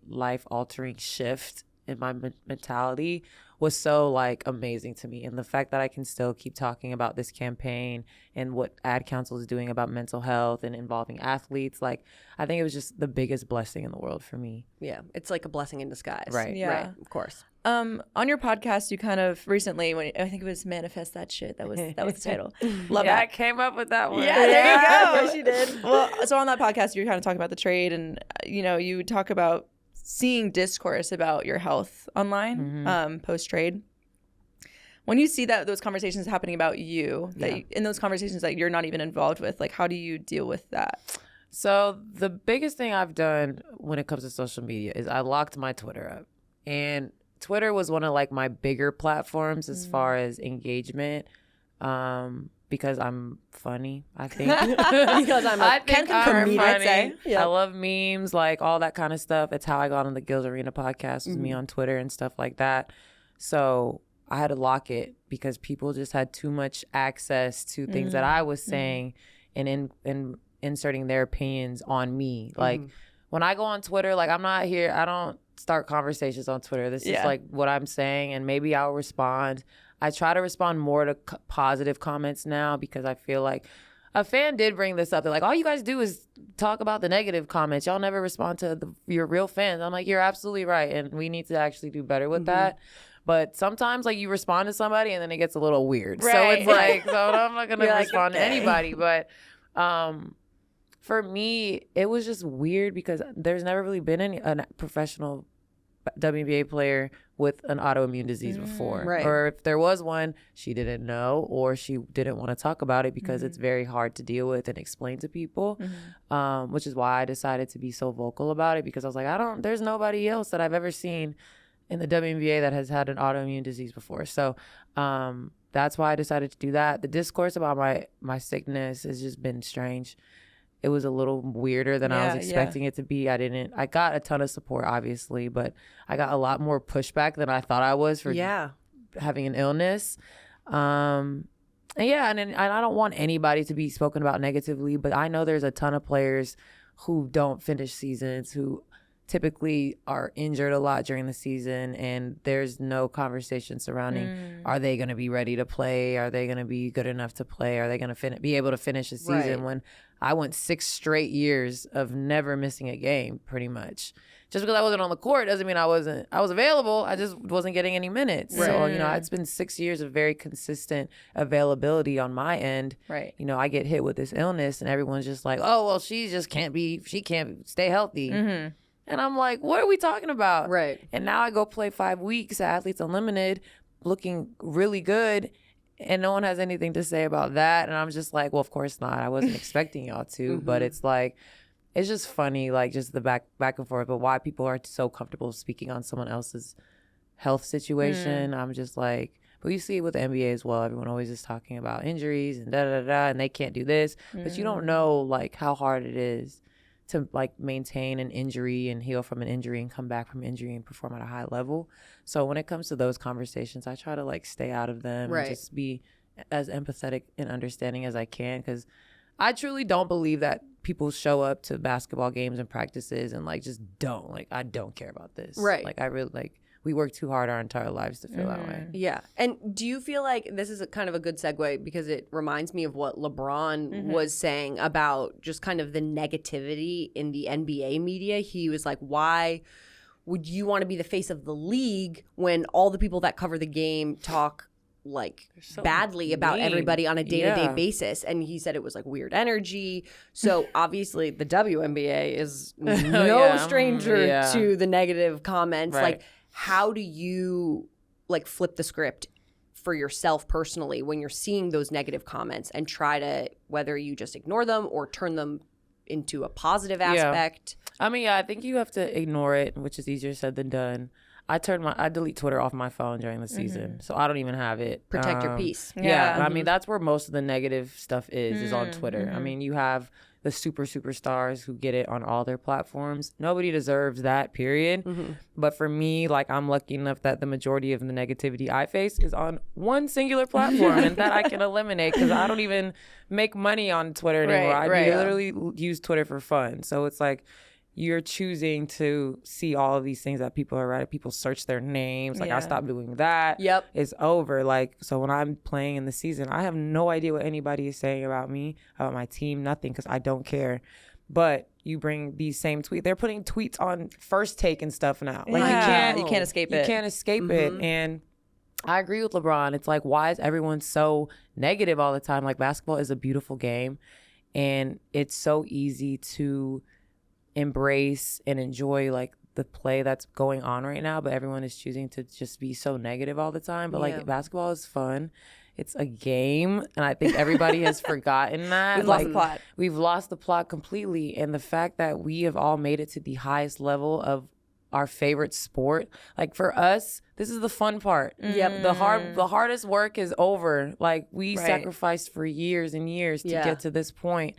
life-altering shift in my mentality was so like amazing to me. And the fact that I can still keep talking about this campaign and what Ad Council is doing about mental health and involving athletes, like I think it was just the biggest blessing in the world for me. Yeah, it's like a blessing in disguise. Right. Yeah. Right, of course. On your podcast, you kind of recently, when I think it was Manifest That Shit, that was the title. Love Yeah, I that. came up with that one. Yeah, there you go. Yes, you did. Well, so on that podcast, you kind of talk about the trade, and you talk about seeing discourse about your health online post trade. When you see those conversations happening about you, in those conversations that you're not even involved with, like how do you deal with that? So the biggest thing I've done when it comes to social media is I locked my Twitter up, and Twitter was one of like my bigger platforms as far as engagement, because I'm funny, I think. Because I'm a I'm comedian, I'd say. funny. Yeah. I love memes, like all that kind of stuff. It's how I got on the Gills Arena podcast, was me on Twitter and stuff like that. So I had to lock it because people just had too much access to things that I was saying and inserting their opinions on me. Like when I go on Twitter, like I'm not here, I don't start conversations on Twitter. This is like what I'm saying, and maybe I'll respond. I try to respond more to positive comments now because I feel like a fan did bring this up. They're like, all you guys do is talk about the negative comments. Y'all never respond to your real fans. I'm like, you're absolutely right, and we need to actually do better with that. But sometimes, like, you respond to somebody and then it gets a little weird. Right. So it's like, so I'm not going to respond to anybody. But for me, it was just weird because there's never really been a professional WNBA player with an autoimmune disease before. Right. Or if there was one, she didn't know, or she didn't want to talk about it because it's very hard to deal with and explain to people, which is why I decided to be so vocal about it, because I was like, there's nobody else that I've ever seen in the WNBA that has had an autoimmune disease before. So that's why I decided to do that. The discourse about my sickness has just been strange. it was a little weirder than I was expecting it to be. I got a ton of support, obviously, but I got a lot more pushback than I thought I was for having an illness. And I don't want anybody to be spoken about negatively, but I know there's a ton of players who don't finish seasons, who typically are injured a lot during the season, and there's no conversation surrounding are they going to be ready to play? Are they going to be good enough to play? Are they going to be able to finish the season? When I went 6 straight years of never missing a game, pretty much. Just because I wasn't on the court doesn't mean I was available. I just wasn't getting any minutes. Right. So, it's been 6 years of very consistent availability on my end. Right. I get hit with this illness and everyone's just like, oh, well, she can't stay healthy. Mm-hmm. And I'm like, what are we talking about? Right. And now I go play 5 weeks at Athletes Unlimited looking really good, and no one has anything to say about that. And I'm just like, well, of course not. I wasn't expecting y'all to. But it's like, it's just funny, like just the back and forth, but why people are so comfortable speaking on someone else's health situation. I'm just like, but you see it with the NBA as well. Everyone always is talking about injuries and da-da-da-da, and they can't do this. But you don't know, like, how hard it is to like maintain an injury and heal from an injury and come back from injury and perform at a high level. So when it comes to those conversations, I try to like stay out of them and just be as empathetic and understanding as I can, because I truly don't believe that people show up to basketball games and practices and like just don't, like, I don't care about this. Right. Like I really, like, we work too hard our entire lives to feel that way. Yeah. And do you feel like this is kind of a good segue, because it reminds me of what LeBron was saying about just kind of the negativity in the NBA media? He was like, why would you want to be the face of the league when all the people that cover the game talk like badly about everybody on a day-to-day basis? And he said it was like weird energy. So obviously the WNBA is no stranger to the negative comments. Like, how do you like flip the script for yourself personally when you're seeing those negative comments and try to, whether you just ignore them or turn them into a positive aspect? I mean, I think you have to ignore it, which is easier said than done. I delete Twitter off my phone during the season, so I don't even have it. Protect your peace. Yeah. I mean, that's where most of the negative stuff is on Twitter. I mean, you have the superstars who get it on all their platforms. Nobody deserves that, period. But for me, like, I'm lucky enough that the majority of the negativity I face is on one singular platform and that I can eliminate, because I don't even make money on Twitter anymore. I literally use Twitter for fun. So it's like, you're choosing to see all of these things that people are writing. People search their names. Like, I stopped doing that. Yep. It's over. Like, so when I'm playing in the season, I have no idea what anybody is saying about me, about my team, nothing, because I don't care. But you bring these same tweets. They're putting tweets on First Take and stuff now. Like, you can't escape it. You can't escape it. And I agree with LeBron. It's like, why is everyone so negative all the time? Like, basketball is a beautiful game, and it's so easy to embrace and enjoy like the play that's going on right now, but everyone is choosing to just be so negative all the time. But like, basketball is fun. It's a game, and I think everybody has forgotten that. We've lost the plot. We've lost the plot completely, and the fact that we have all made it to the highest level of our favorite sport, like, for us, this is the fun part. The hardest work is over. Like, we sacrificed for years and years to get to this point,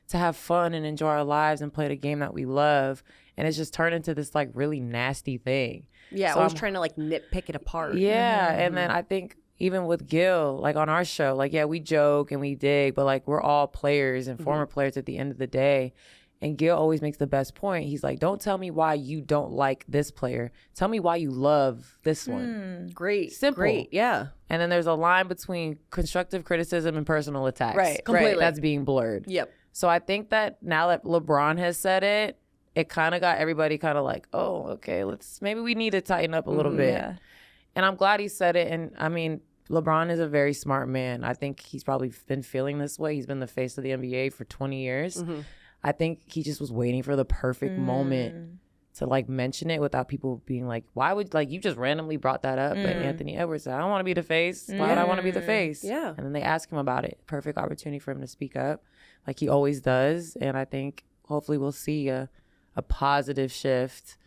to have fun and enjoy our lives and play the game that we love. And it's just turned into this like really nasty thing. Yeah, so I was trying to like nitpick it apart. Yeah, and then I think even with Gil, like on our show, like, yeah, we joke and we dig, but like, we're all players and former players at the end of the day. And Gil always makes the best point. He's like, don't tell me why you don't like this player. Tell me why you love this one. Great. Simple. Great. Yeah. And then there's a line between constructive criticism and personal attacks. Right. Completely. That's being blurred. Yep. So I think that now that LeBron has said it, it kind of got everybody kind of like, oh, okay, maybe we need to tighten up a little bit. Yeah. And I'm glad he said it. And I mean, LeBron is a very smart man. I think he's probably been feeling this way. He's been the face of the NBA for 20 years. I think he just was waiting for the perfect moment to like mention it without people being like, why would, like, you just randomly brought that up. But Anthony Edwards said, I don't want to be the face. Why would I want to be the face? Yeah. And then they ask him about it. Perfect opportunity for him to speak up like he always does. And I think hopefully we'll see a positive shift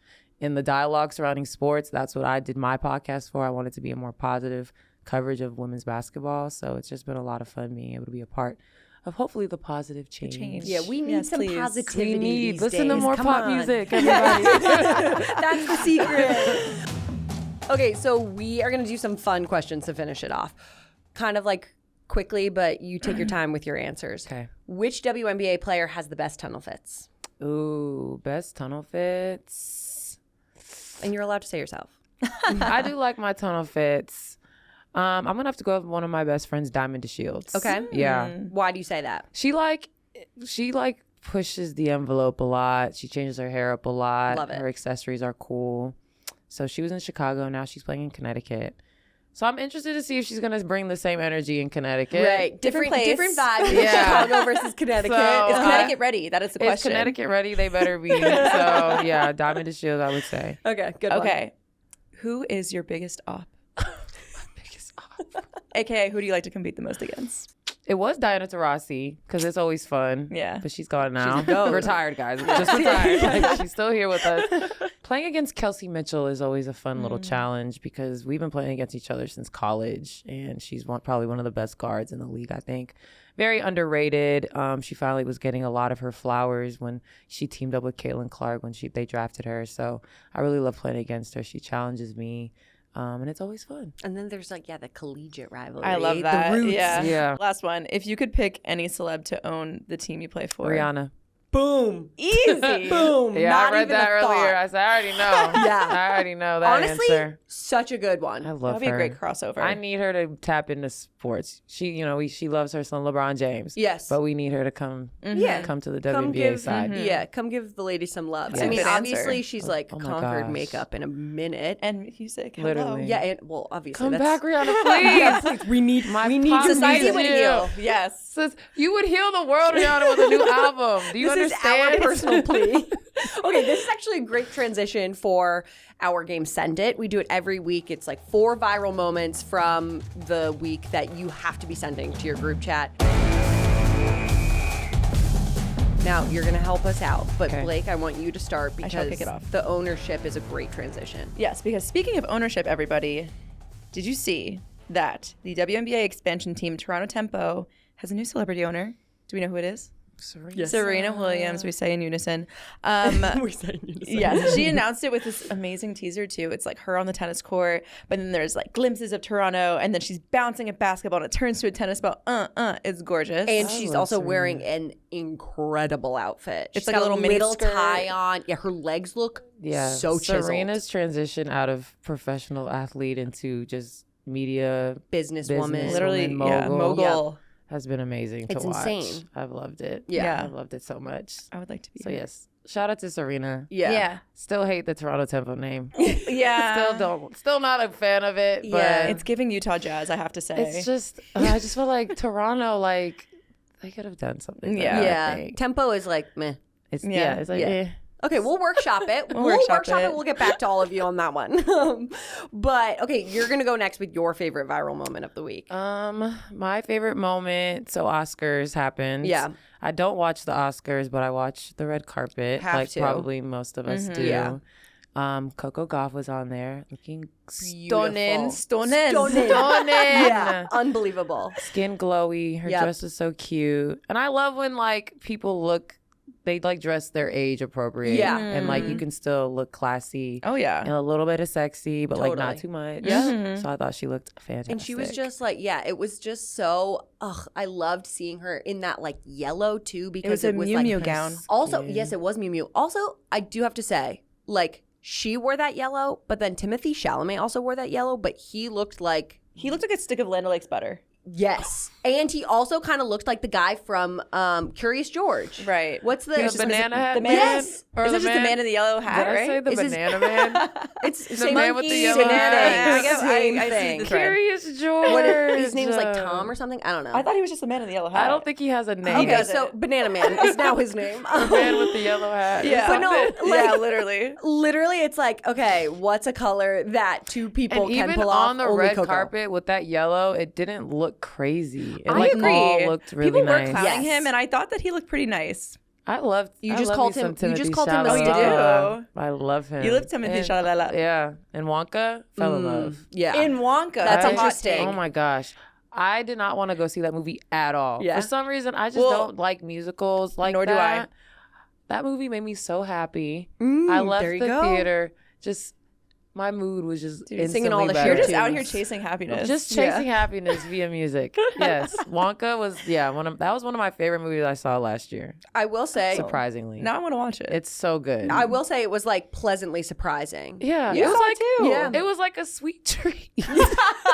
in the dialogue surrounding sports. That's what I did my podcast for. I wanted to be a more positive coverage of women's basketball. So it's just been a lot of fun being able to be a part of hopefully the positive change. Yeah, we need some positivity. We need these listen to days. more Come pop on. music, everybody. That's the secret. Okay, so we are going to do some fun questions to finish it off. Kind of like quickly, but you take your time with your answers. Okay. Which WNBA player has the best tunnel fits? Ooh, best tunnel fits. And you're allowed to say yourself. I do like my tunnel fits. I'm gonna have to go with one of my best friends, Diamond DeShields. Okay. Yeah. Why do you say that? She pushes the envelope a lot. She changes her hair up a lot. Love it. Her accessories are cool. So she was in Chicago. Now she's playing in Connecticut. So I'm interested to see if she's gonna bring the same energy in Connecticut. Right. Different vibes. Yeah. Chicago versus Connecticut. So, Is Connecticut ready? That is the Is question. Connecticut ready? They better be. So yeah, Diamond DeShields, I would say. Okay, good one. Okay. Who is your biggest op? AKA, who do you like to compete the most against? It was Diana Taurasi because it's always fun. Yeah. But she's gone now. She's a goat. Retired, guys. Just retired. Like, she's still here with us. Playing against Kelsey Mitchell is always a fun little challenge because we've been playing against each other since college, and she's probably one of the best guards in the league, I think. Very underrated. She finally was getting a lot of her flowers when she teamed up with Caitlin Clark when they drafted her. So I really love playing against her. She challenges me. And it's always fun. And then there's the collegiate rivalry. I love that. The roots. Yeah. Last one. If you could pick any celeb to own the team you play for. Rihanna. Boom. Easy. Boom. Yeah, Not I read even that a earlier. thought. I said, I already know. Yeah. I already know that Honestly, answer. such a good one. I love That'd be her. a great crossover. I need her to tap into sports. She, she loves her son LeBron James. Yes. But we need her to come Yeah. come to the Come WNBA give, side. Yeah, come give the lady some love. Yes. I mean, Good answer. obviously, she's Oh my conquered gosh. makeup in a minute. And music. Hello. Literally. Yeah, and well, obviously, Come that's back, Rihanna, please. Yeah, please. We need pop society music. would heal. Yes. Sis, you would heal the world, Rihanna, with a new album. Do you This understand? is our personal plea. Okay, this is actually a great transition for our game Send It. We do it every week. It's 4 viral moments from the week that you have to be sending to your group chat. Now, you're going to help us out, but Okay. Blake, I want you to start I shall because kick it off. the ownership is a great transition. Yes, because speaking of ownership, everybody, did you see that the WNBA expansion team Toronto Tempo has a new celebrity owner? Do we know who it is? Serena Williams, we say in unison. We say in unison. Yes, she announced it with this amazing teaser too. It's her on the tennis court, but then there's glimpses of Toronto, and then she's bouncing a basketball, and it turns to a tennis ball. It's gorgeous. And she's love also Serena. wearing an incredible outfit. It's She's like a got little mini skirt. tie on. Yeah, her legs look so chiseled. Serena's transition out of professional athlete into just media Businesswoman. literally, mogul. mogul. has been amazing to It's watch. insane. I've loved it. Yeah. I've loved it so much. I would like to be. So her. yes, shout out to Serena. Yeah. Still hate the Toronto Tempo name. Yeah. Still not a fan of it. But Yeah. It's giving Utah Jazz, I have to say. it's just I just feel like Toronto, they could have done something. Yeah. better, I Yeah. think. Tempo is meh. It's Yeah. it's like Yeah. eh. Okay, we'll workshop it. We'll We'll workshop workshop it. it. We'll get back to all of you on that one. But okay, you're gonna go next with your favorite viral moment of the week. My favorite moment. So Oscars happened. Yeah. I don't watch the Oscars, but I watch the red carpet, Have like to. probably most of us do. Yeah. Coco Gauff was on there, looking Stunning. Stunning. Yeah, unbelievable. skin glowy. Her Yep. dress was so cute, and I love when people look. They dress their age appropriate. Yeah. And you can still look classy. Oh, yeah. And a little bit of sexy, but not Totally. too much. Yeah. So I thought she looked fantastic. And she was just it was just so, I loved seeing her in that yellow too because It was a Miu Miu gown. Also, skin. yes, it was Miu Miu. Also, I do have to say, she wore that yellow, but then Timothée Chalamet also wore that yellow, but he looked like, He looked like a stick of Land O'Lakes butter. yes. And he also kind of looked like the guy from Curious George. Right. What's the He was just banana hat the man? man? Yes. Or Is the it just the man in the yellow hat, Did I right? say the Is this- banana man? It's The same man with the monkey, yellow same hat. thing. Same I see thing. the thread. Curious George. What his name was Tom or something? I don't know. I thought he was just the man in the yellow hat. I don't think he has a name. Okay, does so it? Banana Man is now his name. The man with the yellow hat. Yeah. But no, yeah, literally. literally, it's okay, what's a color that two people And can even pull off? on the Only red Coco. carpet with that yellow, it didn't look crazy. It I agree. all looked really People nice. were clowning Yes. him, and I thought that he looked pretty nice. I loved. You I just love called me him- some you just Timothée called him a- Oh, you Chalamet. do? I love him. You love Timothée And- Chalamet. Yeah, and Wonka fell in love. Yeah. In Wonka. That's a hot interesting. take. Oh my gosh. I did not want to go see that movie at all. Yeah. For some reason, I just don't like musicals like nor that. do I. That movie made me so happy. Mm, I left there you the go. theater. Just my mood was just singing all the better. You're just tunes. out here chasing happiness. Just chasing happiness via music. Yes, Wonka was that was one of my favorite movies I saw last year. I will say, Surprisingly, Now I want to watch it. it's so good. I will say it was like pleasantly surprising. Yeah, You it was saw like it too. Yeah. it was like a sweet treat,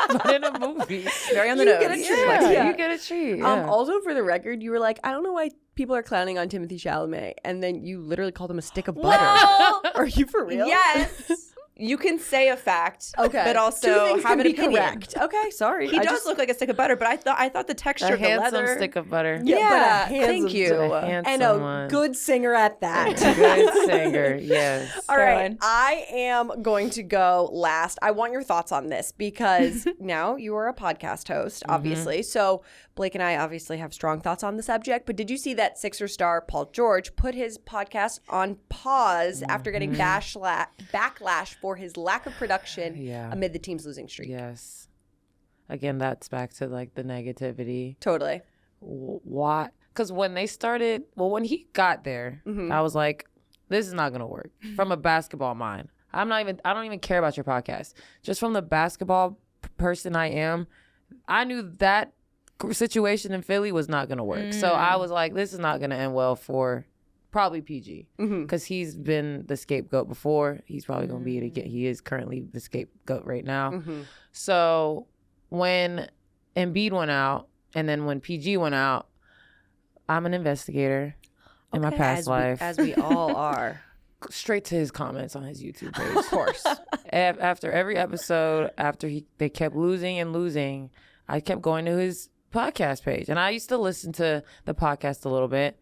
but in a movie. Very on the You nose. get a treat. Yeah, Yeah. you get a treat. Yeah. Also, for the record, you were like, I don't know why people are clowning on Timothée Chalamet, and then you literally called him a stick of butter. Well, Are you for real? yes. You can say a fact, Okay. but Two also things have can an be opinion. correct. Okay, sorry. He does look like a stick of butter, but I thought the texture a of the handsome leather. stick of butter. Yeah, but a thank handsome you. stick. A handsome And a one. good singer at that. Good singer. Yes. All right, Caroline. I am going to go last. I want your thoughts on this because now you are a podcast host, obviously. So Blake and I obviously have strong thoughts on the subject. But did you see that Sixer star Paul George put his podcast on pause after getting backlash for his lack of production Yeah. amid the team's losing streak? Yes. Again, that's back to like the negativity. Totally. Why? Because when he got there, I was like, this is not going to work from a basketball mind. I don't even care about your podcast. Just from the basketball person I am, I knew that situation in Philly was not going to work. So I was like, this is not going to end well for probably PG because he's been the scapegoat before. He's probably going to be it again. He is currently the scapegoat right now. So when Embiid went out and then when PG went out, I'm an investigator in my past life. As we all are. Straight to his comments on his YouTube page. Of course. After every episode, after they kept losing and losing, I kept going to his podcast page. And I used to listen to the podcast a little bit.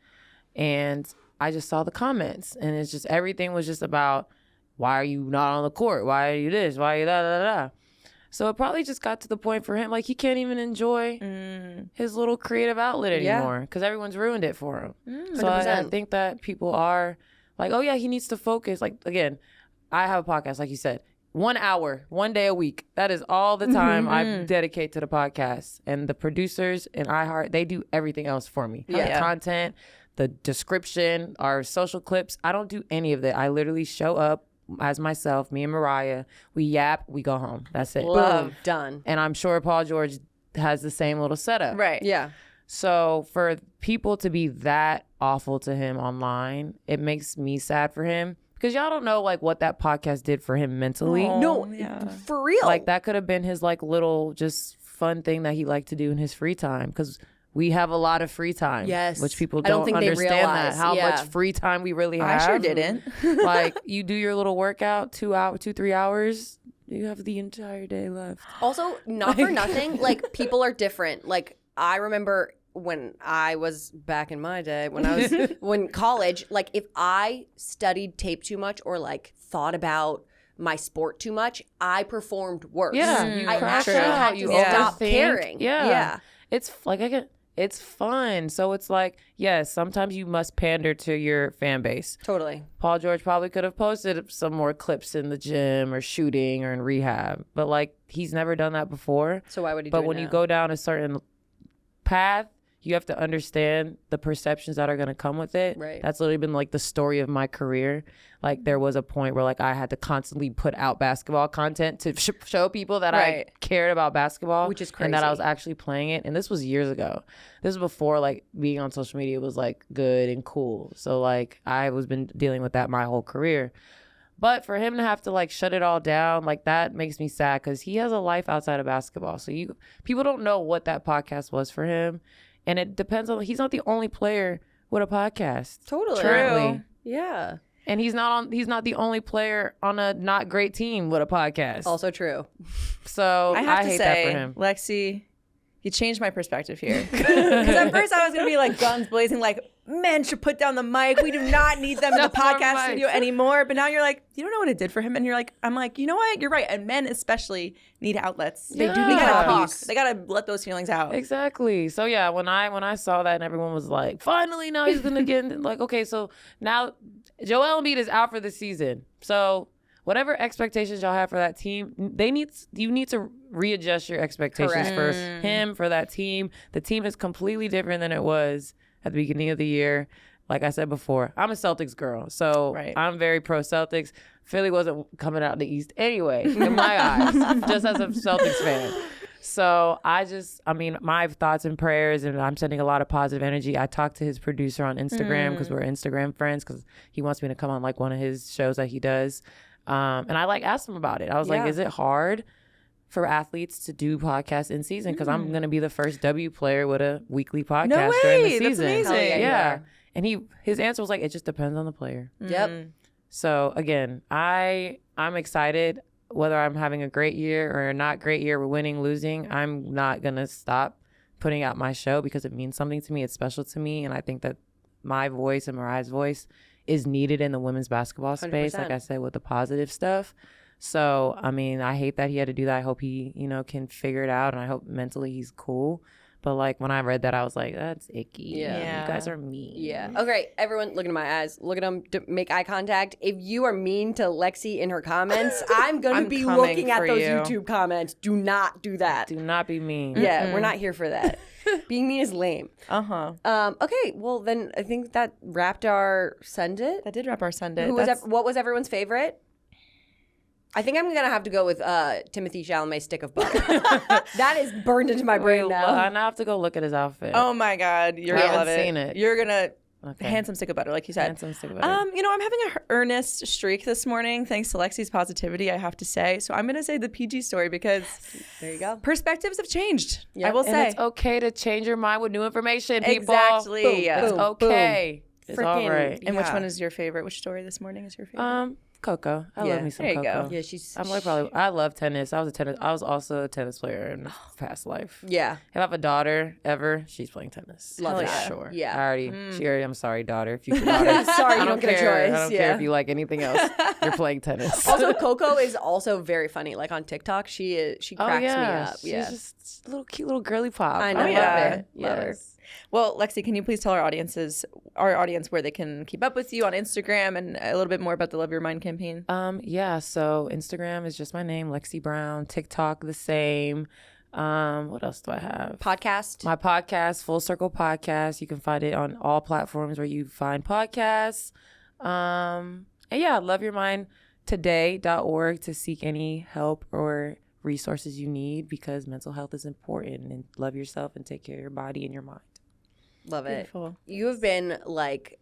And I just saw the comments. And it's just everything was just about, why are you not on the court? Why are you this? Why are you da da da? So it probably just got to the point for him, like he can't even enjoy his little creative outlet anymore because everyone's ruined it for him. So I think that people are like, oh yeah, he needs to focus. Like, again, I have a podcast, like you said, 1 hour, 1 day a week. That is all the time I dedicate to the podcast. And the producers and iHeart, they do everything else for me. The content, the description, our social clips. I don't do any of that. I literally show up as myself, me and Mariah. We yap, we go home. That's it. Love. Done. And I'm sure Paul George has the same little setup. Right. Yeah. So for people to be that awful to him online, it makes me sad for him because y'all don't know like what that podcast did for him mentally. No, for real. Like that could have been his like little just fun thing that he liked to do in his free time because we have a lot of free time. Yes. Which people I don't don't think they understand realize, that how yeah. much free time we really have. I sure didn't. Like you do your little workout 3 hours, you have the entire day left. Also, not for nothing, like people are different. Like I remember when I was back in my day, when I was when college, like if I studied tape too much or like thought about my sport too much, I performed worse. Yeah, you I crash actually out, had to you stop overthink. caring. Yeah. It's like it's fun. So it's like, yes, sometimes you must pander to your fan base. Totally. Paul George probably could have posted some more clips in the gym or shooting or in rehab, but like he's never done that before. So why would he do But it when now? you go down a certain path, you have to understand the perceptions that are going to come with it. Right. That's literally been like the story of my career. Like there was a point where like I had to constantly put out basketball content to show people that I cared about basketball. Which is And that I was crazy. actually playing it. And this was years ago. This was before like being on social media was like good and cool. So like I was been dealing with that my whole career. But for him to have to like shut it all down, like that makes me sad because he has a life outside of basketball. So people don't know what that podcast was for him. And it depends on, he's not the only player with a podcast. Totally. Currently. Yeah. And he's not the only player on a not great team with a podcast. Also true. So I have to hate say, that for him. Lexie, you changed my perspective here. Because at first I was going to be like guns blazing, like men should put down the mic. We do not need them in the No more podcast mics. studio anymore. But now you're like, you don't know what it did for him. And you're like, I'm like, you know what? You're right. And men especially need outlets. They do. They Yeah. gotta talk. They gotta let those feelings out. Exactly. So yeah, when I saw that and everyone was like, finally now he's gonna get in, like, okay, so now Joel Embiid is out for the season. So whatever expectations y'all have for that team, you need to readjust your expectations for him, for that team. The team is completely different than it was at the beginning of the year. Like I said before, I'm a Celtics girl, so I'm very pro Celtics. Philly wasn't coming out of the East anyway, in my eyes, just as a Celtics fan. So my thoughts and prayers, and I'm sending a lot of positive energy. I talked to his producer on Instagram because we're Instagram friends, because he wants me to come on like one of his shows that he does. And I asked him about it. I was like, is it hard for athletes to do podcasts in season? Because I'm going to be the first W player with a weekly podcast during the season. That's amazing. Yeah. And his answer was like, it just depends on the player. Yep. So again, I'm excited. Whether I'm having a great year or a not great year, we're winning, losing, I'm not going to stop putting out my show because it means something to me. It's special to me. And I think that my voice and Mariah's voice is needed in the women's basketball space, 100%. like I said, with the positive stuff. So, I mean, I hate that he had to do that. I hope he, can figure it out, and I hope mentally he's cool. But when I read that, I was like, that's icky. Yeah. You guys are mean. Yeah. Okay, everyone, look into my eyes. Look at them. Make eye contact. If you are mean to Lexie in her comments, I'm going to be looking at those YouTube comments. Do not do that. Do not be mean. Yeah, we're not here for that. Being mean is lame. Okay, well, then I think that wrapped our Send It. That did wrap our Send It. What was everyone's favorite? I think I'm going to have to go with Timothée Chalamet's stick of butter. That is burned into my brain now. I now have to go look at his outfit. Oh my God, you're gonna love it. Seen it. You're gonna handsome stick of butter, like you said. Handsome stick of butter. I'm having an earnest streak this morning, thanks to Lexie's positivity, I have to say. So I'm gonna say the PG story because there you go. Perspectives have changed. Yep. I will and say it's okay to change your mind with new information, people. Exactly. Boom, It's boom, okay. It's all Freaking- right. And which one is your favorite? Which story this morning is your favorite? Coco. I love me some there you Coco. go. Yeah, she's. I love tennis. I was also a tennis player in past life. Yeah. If I have a daughter ever, she's playing tennis. Love for that. sure. Yeah. I'm sorry, daughter. Future daughter. Sorry, you I don't get a care. choice. I don't care if you like anything else. You're playing tennis. Also, Coco is also very funny. Like on TikTok, she cracks me up. She's just a little cute little girly pop. I know. love Yeah. it. Love her. Yes. Well, Lexie, can you please tell our audience where they can keep up with you on Instagram and a little bit more about the Love Your Mind campaign? So Instagram is just my name, Lexie Brown. TikTok the same. What else do I have? Podcast. My podcast, Full Circle Podcast. You can find it on all platforms where you find podcasts. And yeah, loveyourmindtoday.org to seek any help or resources you need, because mental health is important, and love yourself and take care of your body and your mind. Love it. Beautiful. You have been like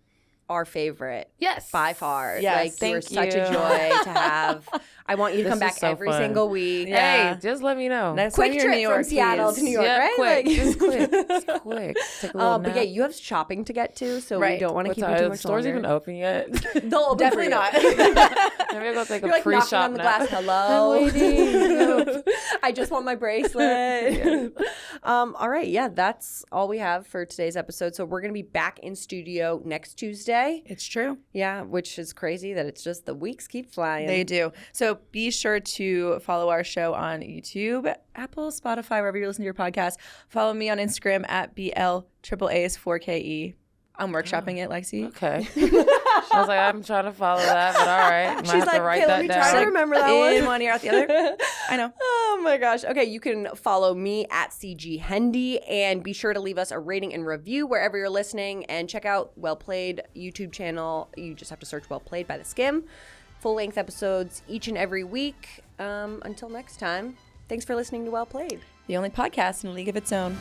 our favorite. Yes. By far. Yes. Like, you were Thank such a you. joy to have. I want you to come This back is so every fun. single week. Yeah. Hey, just let me know. Next Quick time you're in trip New from York, Seattle please. to New York, Yeah, right? quick. Like- Just quick. Just quick. Take a little But nap. yeah, you have shopping to get to, so we Right. don't want to What keep time? you too Are much the stores longer. even open yet? They'll open Definitely for not. you. Maybe I'll go take You're a like knocking pre-shop on the nap. glass. Hello. I'm waiting. I just want my bracelet. All right. Yeah, that's all we have for today's episode. So we're going to be back in studio next Tuesday. It's true. Yeah, which is crazy that it's just the weeks keep flying. They do. So be sure to follow our show on YouTube, Apple, Spotify, wherever you listen to your podcast. Follow me on Instagram at BLAAAs4KE. I'm workshopping it, Lexie. Okay. I was like, I'm trying to follow that, but all right. Might She's have like, to write okay, let that me down. try to remember that In one. one ear, out the other. I know. Oh my gosh. Okay, you can follow me at CG Hendy, and be sure to leave us a rating and review wherever you're listening, and check out Well Played YouTube channel. You just have to search Well Played by The Skim. Full-length episodes each and every week. Until next time, thanks for listening to Well Played. The only podcast in a league of its own.